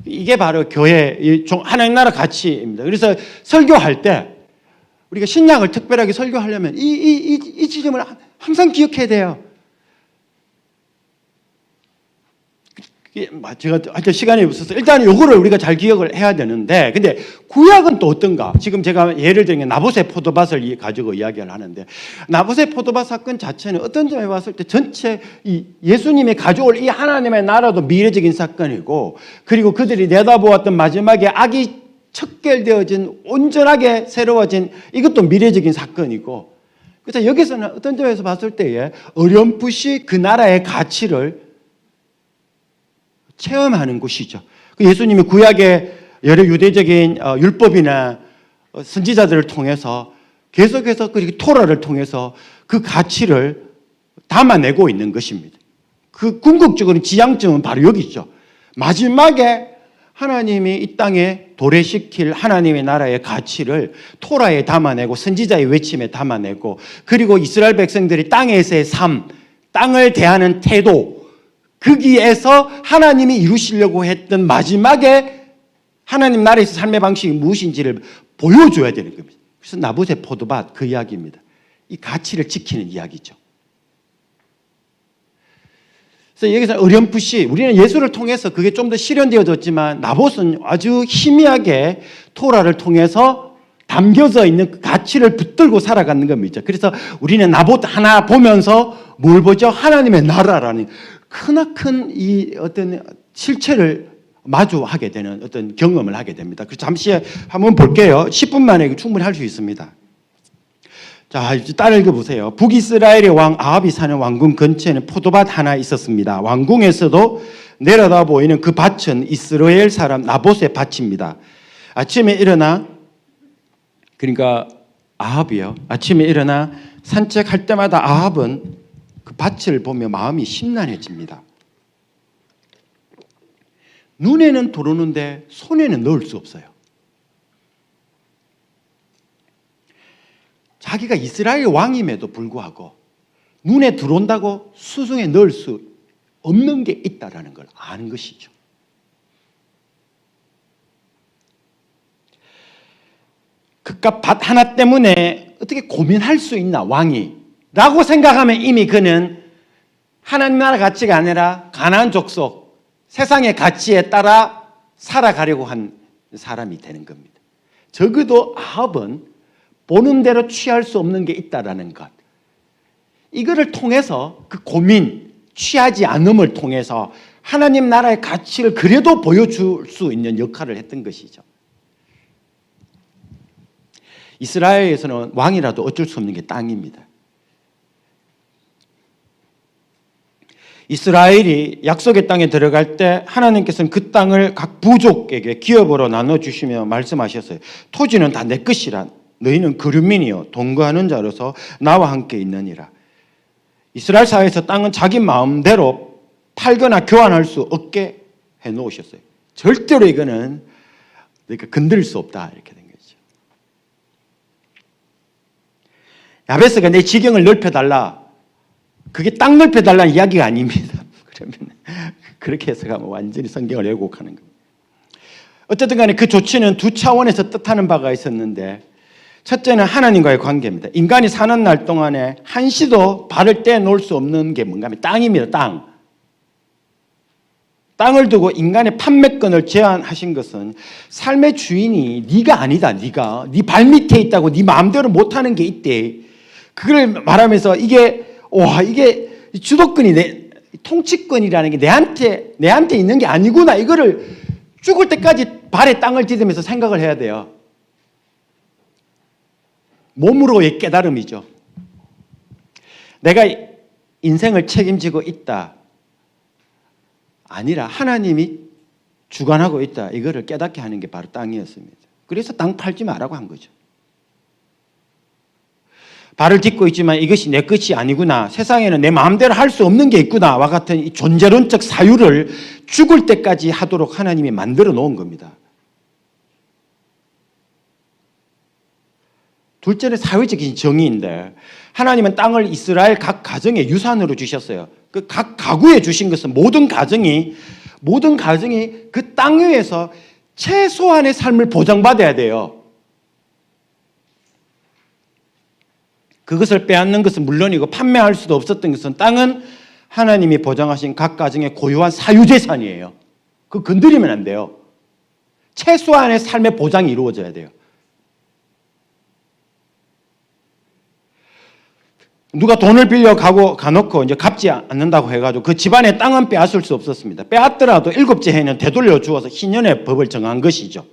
이게 바로 교회 하나님 나라 가치입니다. 그래서 설교할 때 우리가 신약을 특별하게 설교하려면 이 지점을 항상 기억해야 돼요. 제가 하여튼 시간이 없어서 일단 이거를 우리가 잘 기억을 해야 되는데 근데 구약은 또 어떤가? 지금 제가 예를 들면 나봇의 포도밭을 가지고 이야기를 하는데 나봇의 포도밭 사건 자체는 어떤 점에 봤을 때 전체 이 예수님이 가져올 이 하나님의 나라도 미래적인 사건이고 그리고 그들이 내다보았던 마지막에 악이 척결되어진 온전하게 새로워진 이것도 미래적인 사건이고 그래서 여기서는 어떤 점에서 봤을 때에 어렴풋이 그 나라의 가치를 체험하는 곳이죠. 예수님이 구약의 여러 유대적인 율법이나 선지자들을 통해서 계속해서 그 토라를 통해서 그 가치를 담아내고 있는 것입니다. 그 궁극적으로 지향점은 바로 여기 있죠. 마지막에 하나님이 이 땅에 도래시킬 하나님의 나라의 가치를 토라에 담아내고 선지자의 외침에 담아내고 그리고 이스라엘 백성들이 땅에서의 삶, 땅을 대하는 태도 거기에서 하나님이 이루시려고 했던 마지막에 하나님 나라에서 삶의 방식이 무엇인지를 보여줘야 되는 겁니다. 그래서 나봇의 포도밭 그 이야기입니다. 이 가치를 지키는 이야기죠. 그래서 여기서 어렴풋이 우리는 예수를 통해서 그게 좀 더 실현되어졌지만 나봇은 아주 희미하게 토라를 통해서 담겨져 있는 그 가치를 붙들고 살아가는 겁니다. 그래서 우리는 나봇 하나 보면서 뭘 보죠? 하나님의 나라라는 크나큰 이 어떤 실체를 마주하게 되는 어떤 경험을 하게 됩니다. 그래서 잠시 한번 볼게요. 10분 만에 충분히 할 수 있습니다. 자, 이제 따라 읽어보세요. 북이스라엘의 왕 아합이 사는 왕궁 근처에는 포도밭 하나 있었습니다. 왕궁에서도 내려다 보이는 그 밭은 이스라엘 사람 나봇의 밭입니다. 아침에 일어나 그러니까 아합이요. 아침에 일어나 산책할 때마다 아합은 그 밭을 보며 마음이 심란해집니다. 눈에는 들어오는데 손에는 넣을 수 없어요. 자기가 이스라엘 왕임에도 불구하고 눈에 들어온다고 수중에 넣을 수 없는 게 있다는 걸 아는 것이죠. 그깟 밭 하나 때문에 어떻게 고민할 수 있나 왕이 라고 생각하면 이미 그는 하나님 나라 가치가 아니라 가나안 족속 세상의 가치에 따라 살아가려고 한 사람이 되는 겁니다. 적어도 아합은 보는 대로 취할 수 없는 게 있다라는 것 이거를 통해서 그 고민 취하지 않음을 통해서 하나님 나라의 가치를 그래도 보여줄 수 있는 역할을 했던 것이죠. 이스라엘에서는 왕이라도 어쩔 수 없는 게 땅입니다. 이스라엘이 약속의 땅에 들어갈 때 하나님께서는 그 땅을 각 부족에게 기업으로 나눠주시며 말씀하셨어요. 토지는 다 내 것이라 너희는 거류민이요 동거하는 자로서 나와 함께 있느니라. 이스라엘 사회에서 땅은 자기 마음대로 팔거나 교환할 수 없게 해놓으셨어요. 절대로 이거는 그러니까 건드릴 수 없다 이렇게 된 거죠. 야베스가 내 지경을 넓혀달라. 그게 땅 넓혀달라는 이야기가 아닙니다. 그러면 그렇게 해석하면 완전히 성경을 왜곡하는 겁니다. 어쨌든 간에 그 조치는 두 차원에서 뜻하는 바가 있었는데 첫째는 하나님과의 관계입니다. 인간이 사는 날 동안에 한시도 발을 떼놓을 수 없는 게 뭔가 하면 땅입니다. 땅. 땅을 두고 인간의 판매권을 제한하신 것은 삶의 주인이 네가 아니다. 네가 네 발밑에 있다고 네 마음대로 못하는 게 있대. 그걸 말하면서 이게 주도권이 통치권이라는 게 내한테 있는 게 아니구나. 이거를 죽을 때까지 발에 땅을 디디면서 생각을 해야 돼요. 몸으로의 깨달음이죠. 내가 인생을 책임지고 있다. 아니라 하나님이 주관하고 있다. 이거를 깨닫게 하는 게 바로 땅이었습니다. 그래서 땅 팔지 말라고 한 거죠. 발을 딛고 있지만 이것이 내 것이 아니구나. 세상에는 내 마음대로 할 수 없는 게 있구나. 와 같은 이 존재론적 사유를 죽을 때까지 하도록 하나님이 만들어 놓은 겁니다. 둘째는 사회적인 정의인데 하나님은 땅을 이스라엘 각 가정의 유산으로 주셨어요. 그 각 가구에 주신 것은 모든 가정이 그 땅 위에서 최소한의 삶을 보장받아야 돼요. 그것을 빼앗는 것은 물론이고 판매할 수도 없었던 것은 땅은 하나님이 보장하신 각 가정의 고유한 사유재산이에요. 그거 건드리면 안 돼요. 최소한의 삶의 보장이 이루어져야 돼요. 누가 돈을 빌려 가놓고 이제 갚지 않는다고 해가지고 그 집안의 땅은 빼앗을 수 없었습니다. 빼앗더라도 7째 해는 되돌려 주어서 희년의 법을 정한 것이죠.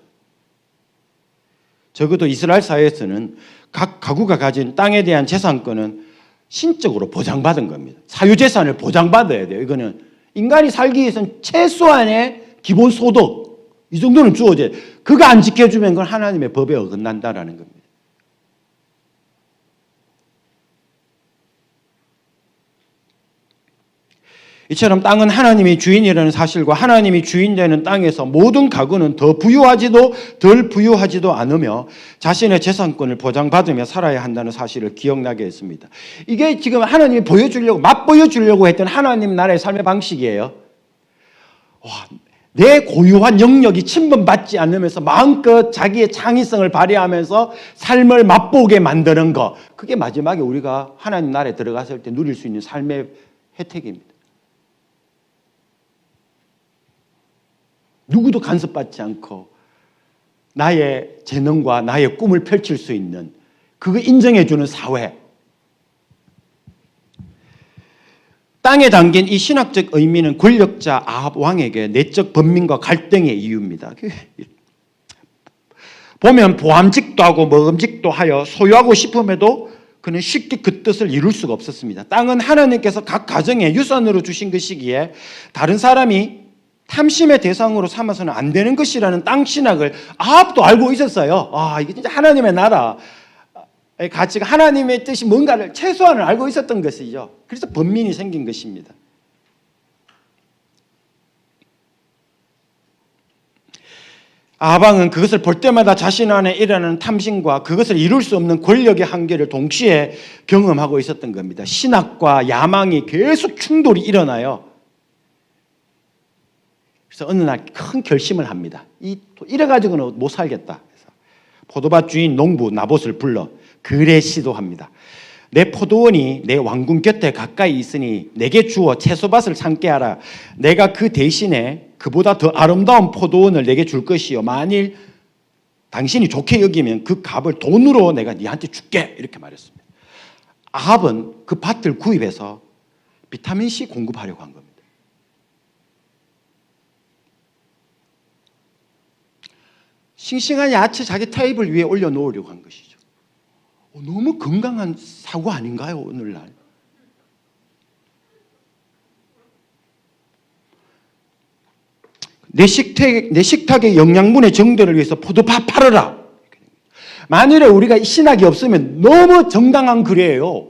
적어도 이스라엘 사회에서는 각 가구가 가진 땅에 대한 재산권은 신적으로 보장받은 겁니다. 사유재산을 보장받아야 돼요. 이거는 인간이 살기 위해서는 최소한의 기본소득 이 정도는 주어져야 돼요. 그거 안 지켜주면 그건 하나님의 법에 어긋난다라는 겁니다. 이처럼 땅은 하나님이 주인이라는 사실과 하나님이 주인되는 땅에서 모든 가구는 더 부유하지도 덜 부유하지도 않으며 자신의 재산권을 보장받으며 살아야 한다는 사실을 기억나게 했습니다. 이게 지금 하나님이 맛보여주려고 했던 하나님 나라의 삶의 방식이에요. 내 고유한 영역이 침범받지 않으면서 마음껏 자기의 창의성을 발휘하면서 삶을 맛보게 만드는 것. 그게 마지막에 우리가 하나님 나라에 들어갔을 때 누릴 수 있는 삶의 혜택입니다. 누구도 간섭받지 않고 나의 재능과 나의 꿈을 펼칠 수 있는 그거 인정해주는 사회. 땅에 담긴 이 신학적 의미는 권력자 아합 왕에게 내적 번민과 갈등의 이유입니다. 보면 보암직도 하고 먹음직도 하여 소유하고 싶음에도 그는 쉽게 그 뜻을 이룰 수가 없었습니다. 땅은 하나님께서 각 가정에 유산으로 주신 것이기에 다른 사람이 탐심의 대상으로 삼아서는 안 되는 것이라는 땅 신학을 아합도 알고 있었어요. 이게 진짜 하나님의 나라의 가치가 하나님의 뜻이 뭔가를 최소한을 알고 있었던 것이죠. 그래서 번민이 생긴 것입니다. 아합왕은 그것을 볼 때마다 자신 안에 일어나는 탐심과 그것을 이룰 수 없는 권력의 한계를 동시에 경험하고 있었던 겁니다. 신학과 야망이 계속 충돌이 일어나요. 그래서 어느 날 큰 결심을 합니다. 이래가지고는 못 살겠다. 그래서 포도밭 주인 농부 나봇을 불러 거래 시도합니다. 내 포도원이 내 왕궁 곁에 가까이 있으니 내게 주어 채소밭을 삼게 하라. 내가 그 대신에 그보다 더 아름다운 포도원을 내게 줄 것이요. 만일 당신이 좋게 여기면 그 값을 돈으로 내가 네한테 줄게. 이렇게 말했습니다. 아합은 그 밭을 구입해서 비타민C 공급하려고 한 겁니다. 싱싱한 야채 자기 테이블 위에 올려놓으려고 한 것이죠. 너무 건강한 사고 아닌가요, 오늘날? 내 식탁의 영양분의 정도를 위해서 포도밭 팔아라. 만일에 우리가 신학이 없으면 너무 정당한 글이에요.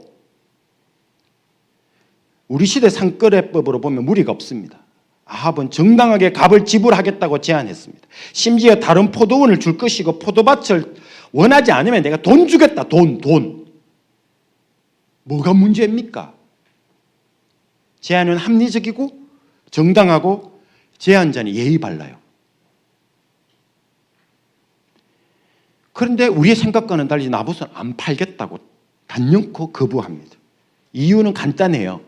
우리 시대 상거래법으로 보면 무리가 없습니다. 아합은 정당하게 값을 지불하겠다고 제안했습니다. 심지어 다른 포도원을 줄 것이고 포도밭을 원하지 않으면 내가 돈 주겠다. 돈. 뭐가 문제입니까? 제안은 합리적이고 정당하고 제안자는 예의 발라요. 그런데 우리의 생각과는 달리 나봇은 안 팔겠다고 단연코 거부합니다. 이유는 간단해요.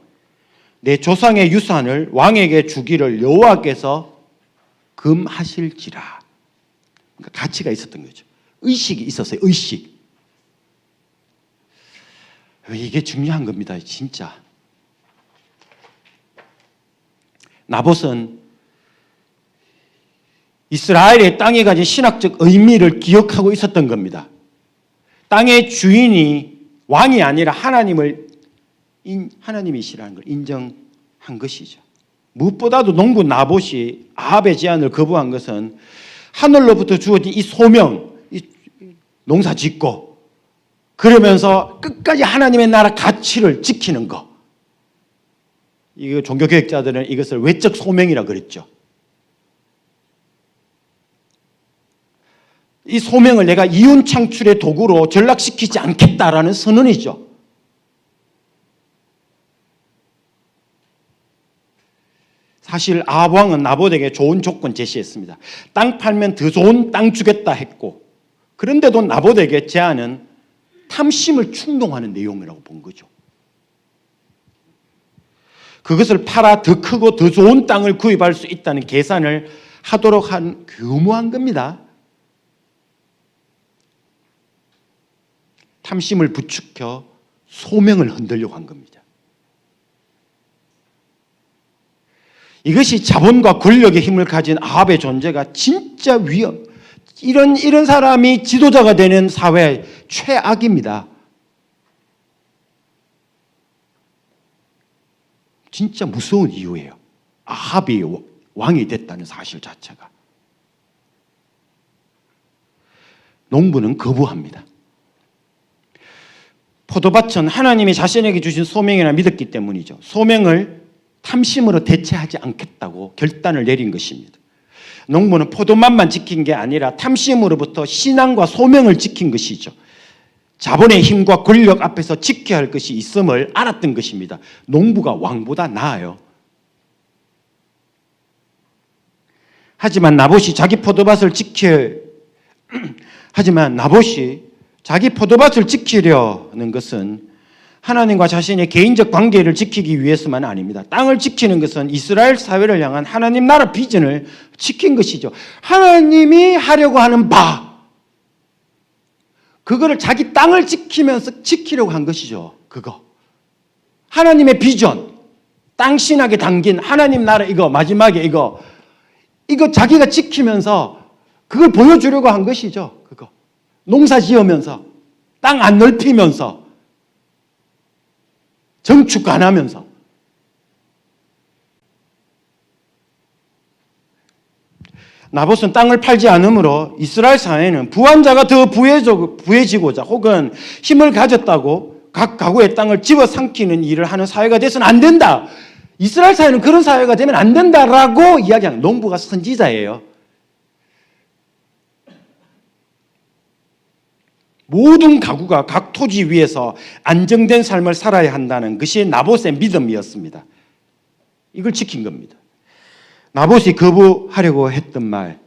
내 조상의 유산을 왕에게 주기를 여호와께서 금하실지라. 그러니까 가치가 있었던 거죠. 의식이 있었어요. 의식. 이게 중요한 겁니다. 진짜. 나봇은 이스라엘의 땅에 가진 신학적 의미를 기억하고 있었던 겁니다. 땅의 주인이 왕이 아니라 하나님이시라는 걸 인정한 것이죠. 무엇보다도 농부 나봇이 아합의 제안을 거부한 것은 하늘로부터 주어진 이 소명, 이 농사 짓고 그러면서 끝까지 하나님의 나라 가치를 지키는 것. 이거 종교개혁자들은 이것을 외적 소명이라 그랬죠. 이 소명을 내가 이윤 창출의 도구로 전락시키지 않겠다라는 선언이죠. 사실 아합 왕은 나봇에게 좋은 조건 제시했습니다. 땅 팔면 더 좋은 땅 주겠다 했고, 그런데도 나봇에게 제안은 탐심을 충동하는 내용이라고 본 거죠. 그것을 팔아 더 크고 더 좋은 땅을 구입할 수 있다는 계산을 하도록 한 교묘한 겁니다. 탐심을 부추겨 소명을 흔들려고 한 겁니다. 이것이 자본과 권력의 힘을 가진 아합의 존재가 진짜 이런 사람이 지도자가 되는 사회의 최악입니다. 진짜 무서운 이유예요. 아합이 왕이 됐다는 사실 자체가. 농부는 거부합니다. 포도밭은 하나님이 자신에게 주신 소명이라 믿었기 때문이죠. 소명을 탐심으로 대체하지 않겠다고 결단을 내린 것입니다. 농부는 포도맛만 지킨 게 아니라 탐심으로부터 신앙과 소명을 지킨 것이죠. 자본의 힘과 권력 앞에서 지켜야 할 것이 있음을 알았던 것입니다. 농부가 왕보다 나아요. 하지만 나봇이 자기 포도밭을 지키려는 것은 하나님과 자신의 개인적 관계를 지키기 위해서만 아닙니다. 땅을 지키는 것은 이스라엘 사회를 향한 하나님 나라 비전을 지킨 것이죠. 하나님이 하려고 하는 바, 그거를 자기 땅을 지키면서 지키려고 한 것이죠. 그거. 하나님의 비전, 땅 신학에 담긴 하나님 나라 이거 마지막에 이거 자기가 지키면서 그걸 보여주려고 한 것이죠. 그거. 농사 지으면서 땅 안 넓히면서 정축 안 하면서. 나봇은 땅을 팔지 않으므로 이스라엘 사회는 부한 자가 더 부해지고자 혹은 힘을 가졌다고 각 가구의 땅을 집어삼키는 일을 하는 사회가 돼서는 안 된다. 이스라엘 사회는 그런 사회가 되면 안 된다라고 이야기하는, 농부가 선지자예요. 모든 가구가 각 토지 위에서 안정된 삶을 살아야 한다는 것이 나봇의 믿음이었습니다. 이걸 지킨 겁니다. 나봇이 거부하려고 했던 말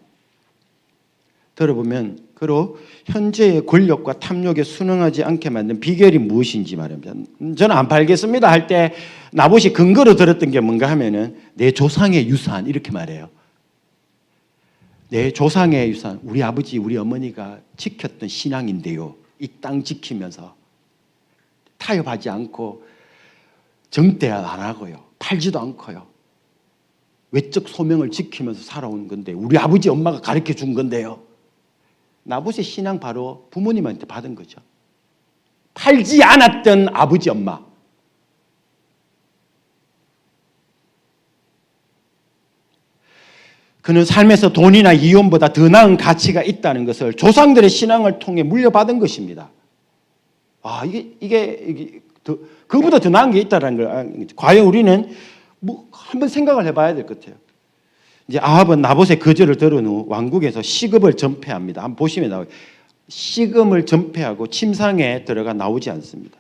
들어보면 그로 현재의 권력과 탐욕에 순응하지 않게 만든 비결이 무엇인지 말입니다. 저는 안 팔겠습니다 할 때 나봇이 근거로 들었던 게 뭔가 하면은 내 조상의 유산 이렇게 말해요. 내 조상의 유산, 우리 아버지, 우리 어머니가 지켰던 신앙인데요. 이 땅 지키면서 타협하지 않고 정대 안 하고요. 팔지도 않고요. 외적 소명을 지키면서 살아온 건데 우리 아버지, 엄마가 가르쳐 준 건데요. 나봇의 신앙 바로 부모님한테 받은 거죠. 팔지 않았던 아버지, 엄마. 그는 삶에서 돈이나 이혼보다 더 나은 가치가 있다는 것을 조상들의 신앙을 통해 물려받은 것입니다. 이게 그보다 더 나은 게 있다는 걸 과연 우리는 한번 생각을 해봐야 될 것 같아요. 이제 아합은 나봇의 거절을 들은 후 왕국에서 시금을 전폐합니다. 한번 보시면 나와요. 시금을 전폐하고 침상에 들어가 나오지 않습니다.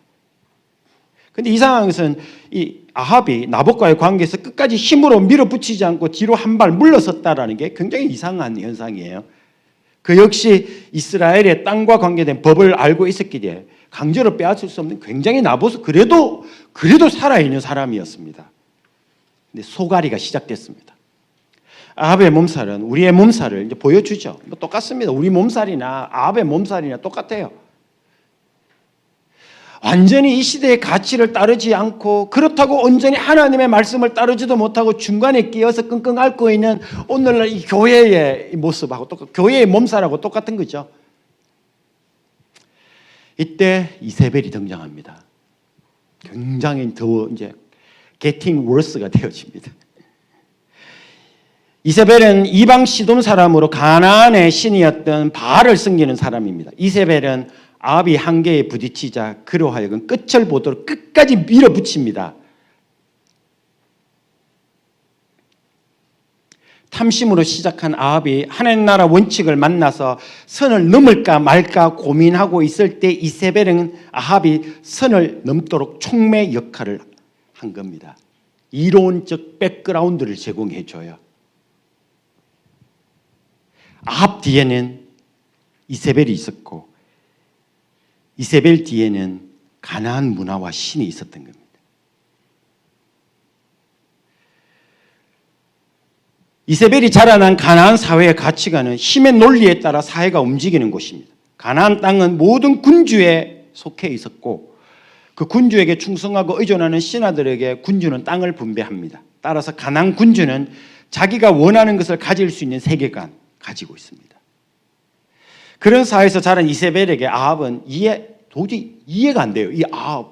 그런데 이상한 것은 이 아합이 나봇과의 관계에서 끝까지 힘으로 밀어붙이지 않고 뒤로 한 발 물러섰다라는 게 굉장히 이상한 현상이에요. 그 역시 이스라엘의 땅과 관계된 법을 알고 있었기에 강제로 빼앗을 수 없는 굉장히 나봇은 그래도 살아있는 사람이었습니다. 근데 소가리가 시작됐습니다. 아합의 몸살은 우리의 몸살을 이제 보여주죠. 똑같습니다. 우리 몸살이나 아합의 몸살이나 똑같아요. 완전히 이 시대의 가치를 따르지 않고 그렇다고 온전히 하나님의 말씀을 따르지도 못하고 중간에 끼어서 끙끙 앓고 있는 오늘날 이 교회의 모습하고 교회의 몸살하고 똑같은 거죠. 이때 이세벨이 등장합니다. 굉장히 더 이제 getting worse가 되어집니다. 이세벨은 이방 시돈 사람으로 가나안의 신이었던 바알을 섬기는 사람입니다. 이세벨은 아합이 한계에 부딪히자 그로 하여금 끝을 보도록 끝까지 밀어붙입니다. 탐심으로 시작한 아합이 하나님 나라 원칙을 만나서 선을 넘을까 말까 고민하고 있을 때 이세벨은 아합이 선을 넘도록 촉매 역할을 한 겁니다. 이론적 백그라운드를 제공해 줘요. 아합 뒤에는 이세벨이 있었고 이세벨 뒤에는 가나안 문화와 신이 있었던 겁니다. 이세벨이 자라난 가나안 사회의 가치관은 힘의 논리에 따라 사회가 움직이는 곳입니다. 가나안 땅은 모든 군주에 속해 있었고 그 군주에게 충성하고 의존하는 신하들에게 군주는 땅을 분배합니다. 따라서 가나안 군주는 자기가 원하는 것을 가질 수 있는 세계관 가지고 있습니다. 그런 사회에서 자란 이세벨에게 아합은 도저히 이해가 안 돼요. 이 아합,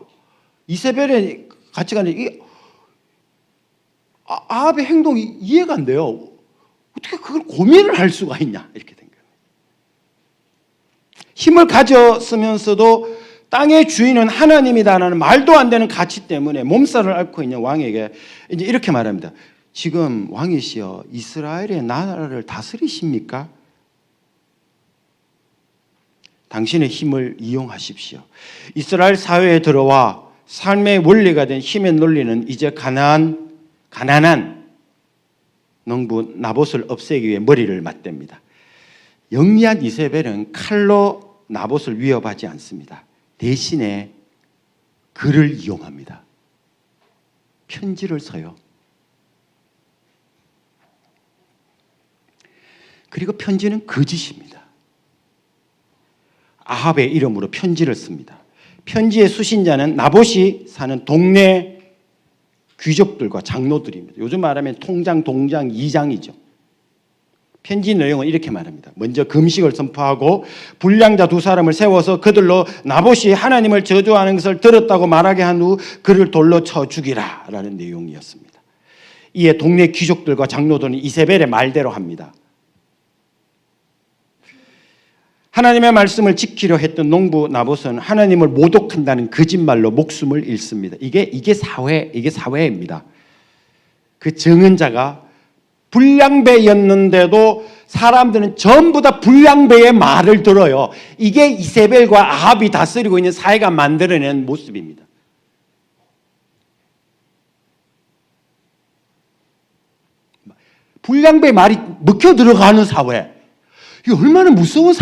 이세벨의 가치관이 아합의 행동이 이해가 안 돼요. 어떻게 그걸 고민을 할 수가 있냐 이렇게 된 거예요. 힘을 가졌으면서도 땅의 주인은 하나님이다라는 말도 안 되는 가치 때문에 몸살을 앓고 있는 왕에게 이제 이렇게 말합니다. 지금 왕이시여 이스라엘의 나라를 다스리십니까? 당신의 힘을 이용하십시오. 이스라엘 사회에 들어와 삶의 원리가 된 힘의 논리는 이제 가난한 농부 나봇을 없애기 위해 머리를 맞댑니다. 영리한 이세벨은 칼로 나봇을 위협하지 않습니다. 대신에 글을 이용합니다. 편지를 써요. 그리고 편지는 거짓입니다. 아합의 이름으로 편지를 씁니다. 편지의 수신자는 나봇이 사는 동네 귀족들과 장로들입니다. 요즘 말하면 통장, 동장, 이장이죠. 편지 내용은 이렇게 말합니다. 먼저 금식을 선포하고 불량자 2사람을 세워서 그들로 나봇이 하나님을 저주하는 것을 들었다고 말하게 한 후 그를 돌로 쳐 죽이라 라는 내용이었습니다. 이에 동네 귀족들과 장로들은 이세벨의 말대로 합니다. 하나님의 말씀을 지키려 했던 농부 나봇은 하나님을 모독한다는 거짓말로 목숨을 잃습니다. 이게 사회입니다. 그 정은자가 불량배였는데도 사람들은 전부 다 불량배의 말을 들어요. 이게 이세벨과 아합이 다스리고 있는 사회가 만들어낸 모습입니다. 불량배의 말이 먹혀 들어가는 사회. 이게 얼마나 무슨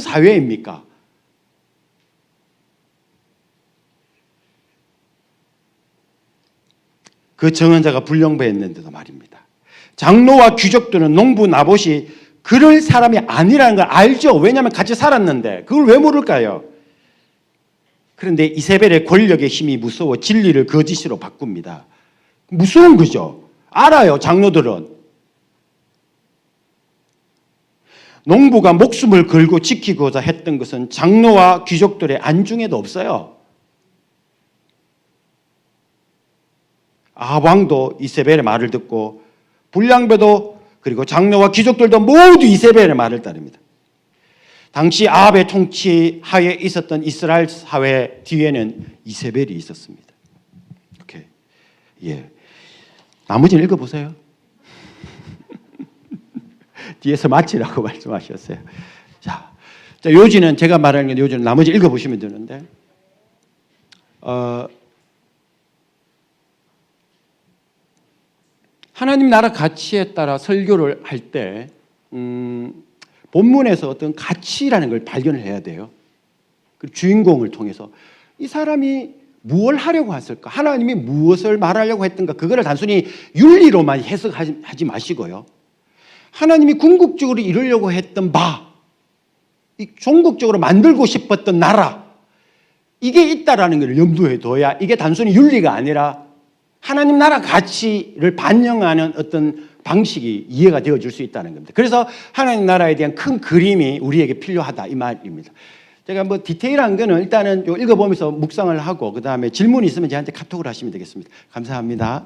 사회입니까? 그 정언자가 불량배였는데도 말입니다. 장로와 귀족들은 농부 나봇이 그럴 사람이 아니라는 걸 알죠. 왜냐하면 같이 살았는데 그걸 왜 모를까요? 그런데 이세벨의 권력의 힘이 무서워 진리를 거짓으로 바꿉니다. 무서운 거죠. 알아요. 장로들은. 농부가 목숨을 걸고 지키고자 했던 것은 장로와 귀족들의 안중에도 없어요. 아합 왕도 이세벨의 말을 듣고 불량배도 그리고 장로와 귀족들도 모두 이세벨의 말을 따릅니다. 당시 아합의 통치 하에 있었던 이스라엘 사회 뒤에는 이세벨이 있었습니다. 오케이. 예. 나머지는 읽어보세요. 뒤에서 마치라고 말씀하셨어요. 자, 요지는 제가 말하는 게 요지는 나머지 읽어보시면 되는데 하나님 나라 가치에 따라 설교를 할 때 본문에서 어떤 가치라는 걸 발견을 해야 돼요. 그 주인공을 통해서 이 사람이 무엇을 하려고 했을까? 하나님이 무엇을 말하려고 했던가? 그거를 단순히 윤리로만 해석하지 마시고요. 하나님이 궁극적으로 이루려고 했던 바, 종국적으로 만들고 싶었던 나라, 이게 있다라는 걸 염두에 둬야 이게 단순히 윤리가 아니라 하나님 나라 가치를 반영하는 어떤 방식이 이해가 되어질 수 있다는 겁니다. 그래서 하나님 나라에 대한 큰 그림이 우리에게 필요하다 이 말입니다. 제가 뭐 디테일한 거는 일단은 읽어보면서 묵상을 하고 그 다음에 질문이 있으면 저한테 카톡을 하시면 되겠습니다. 감사합니다.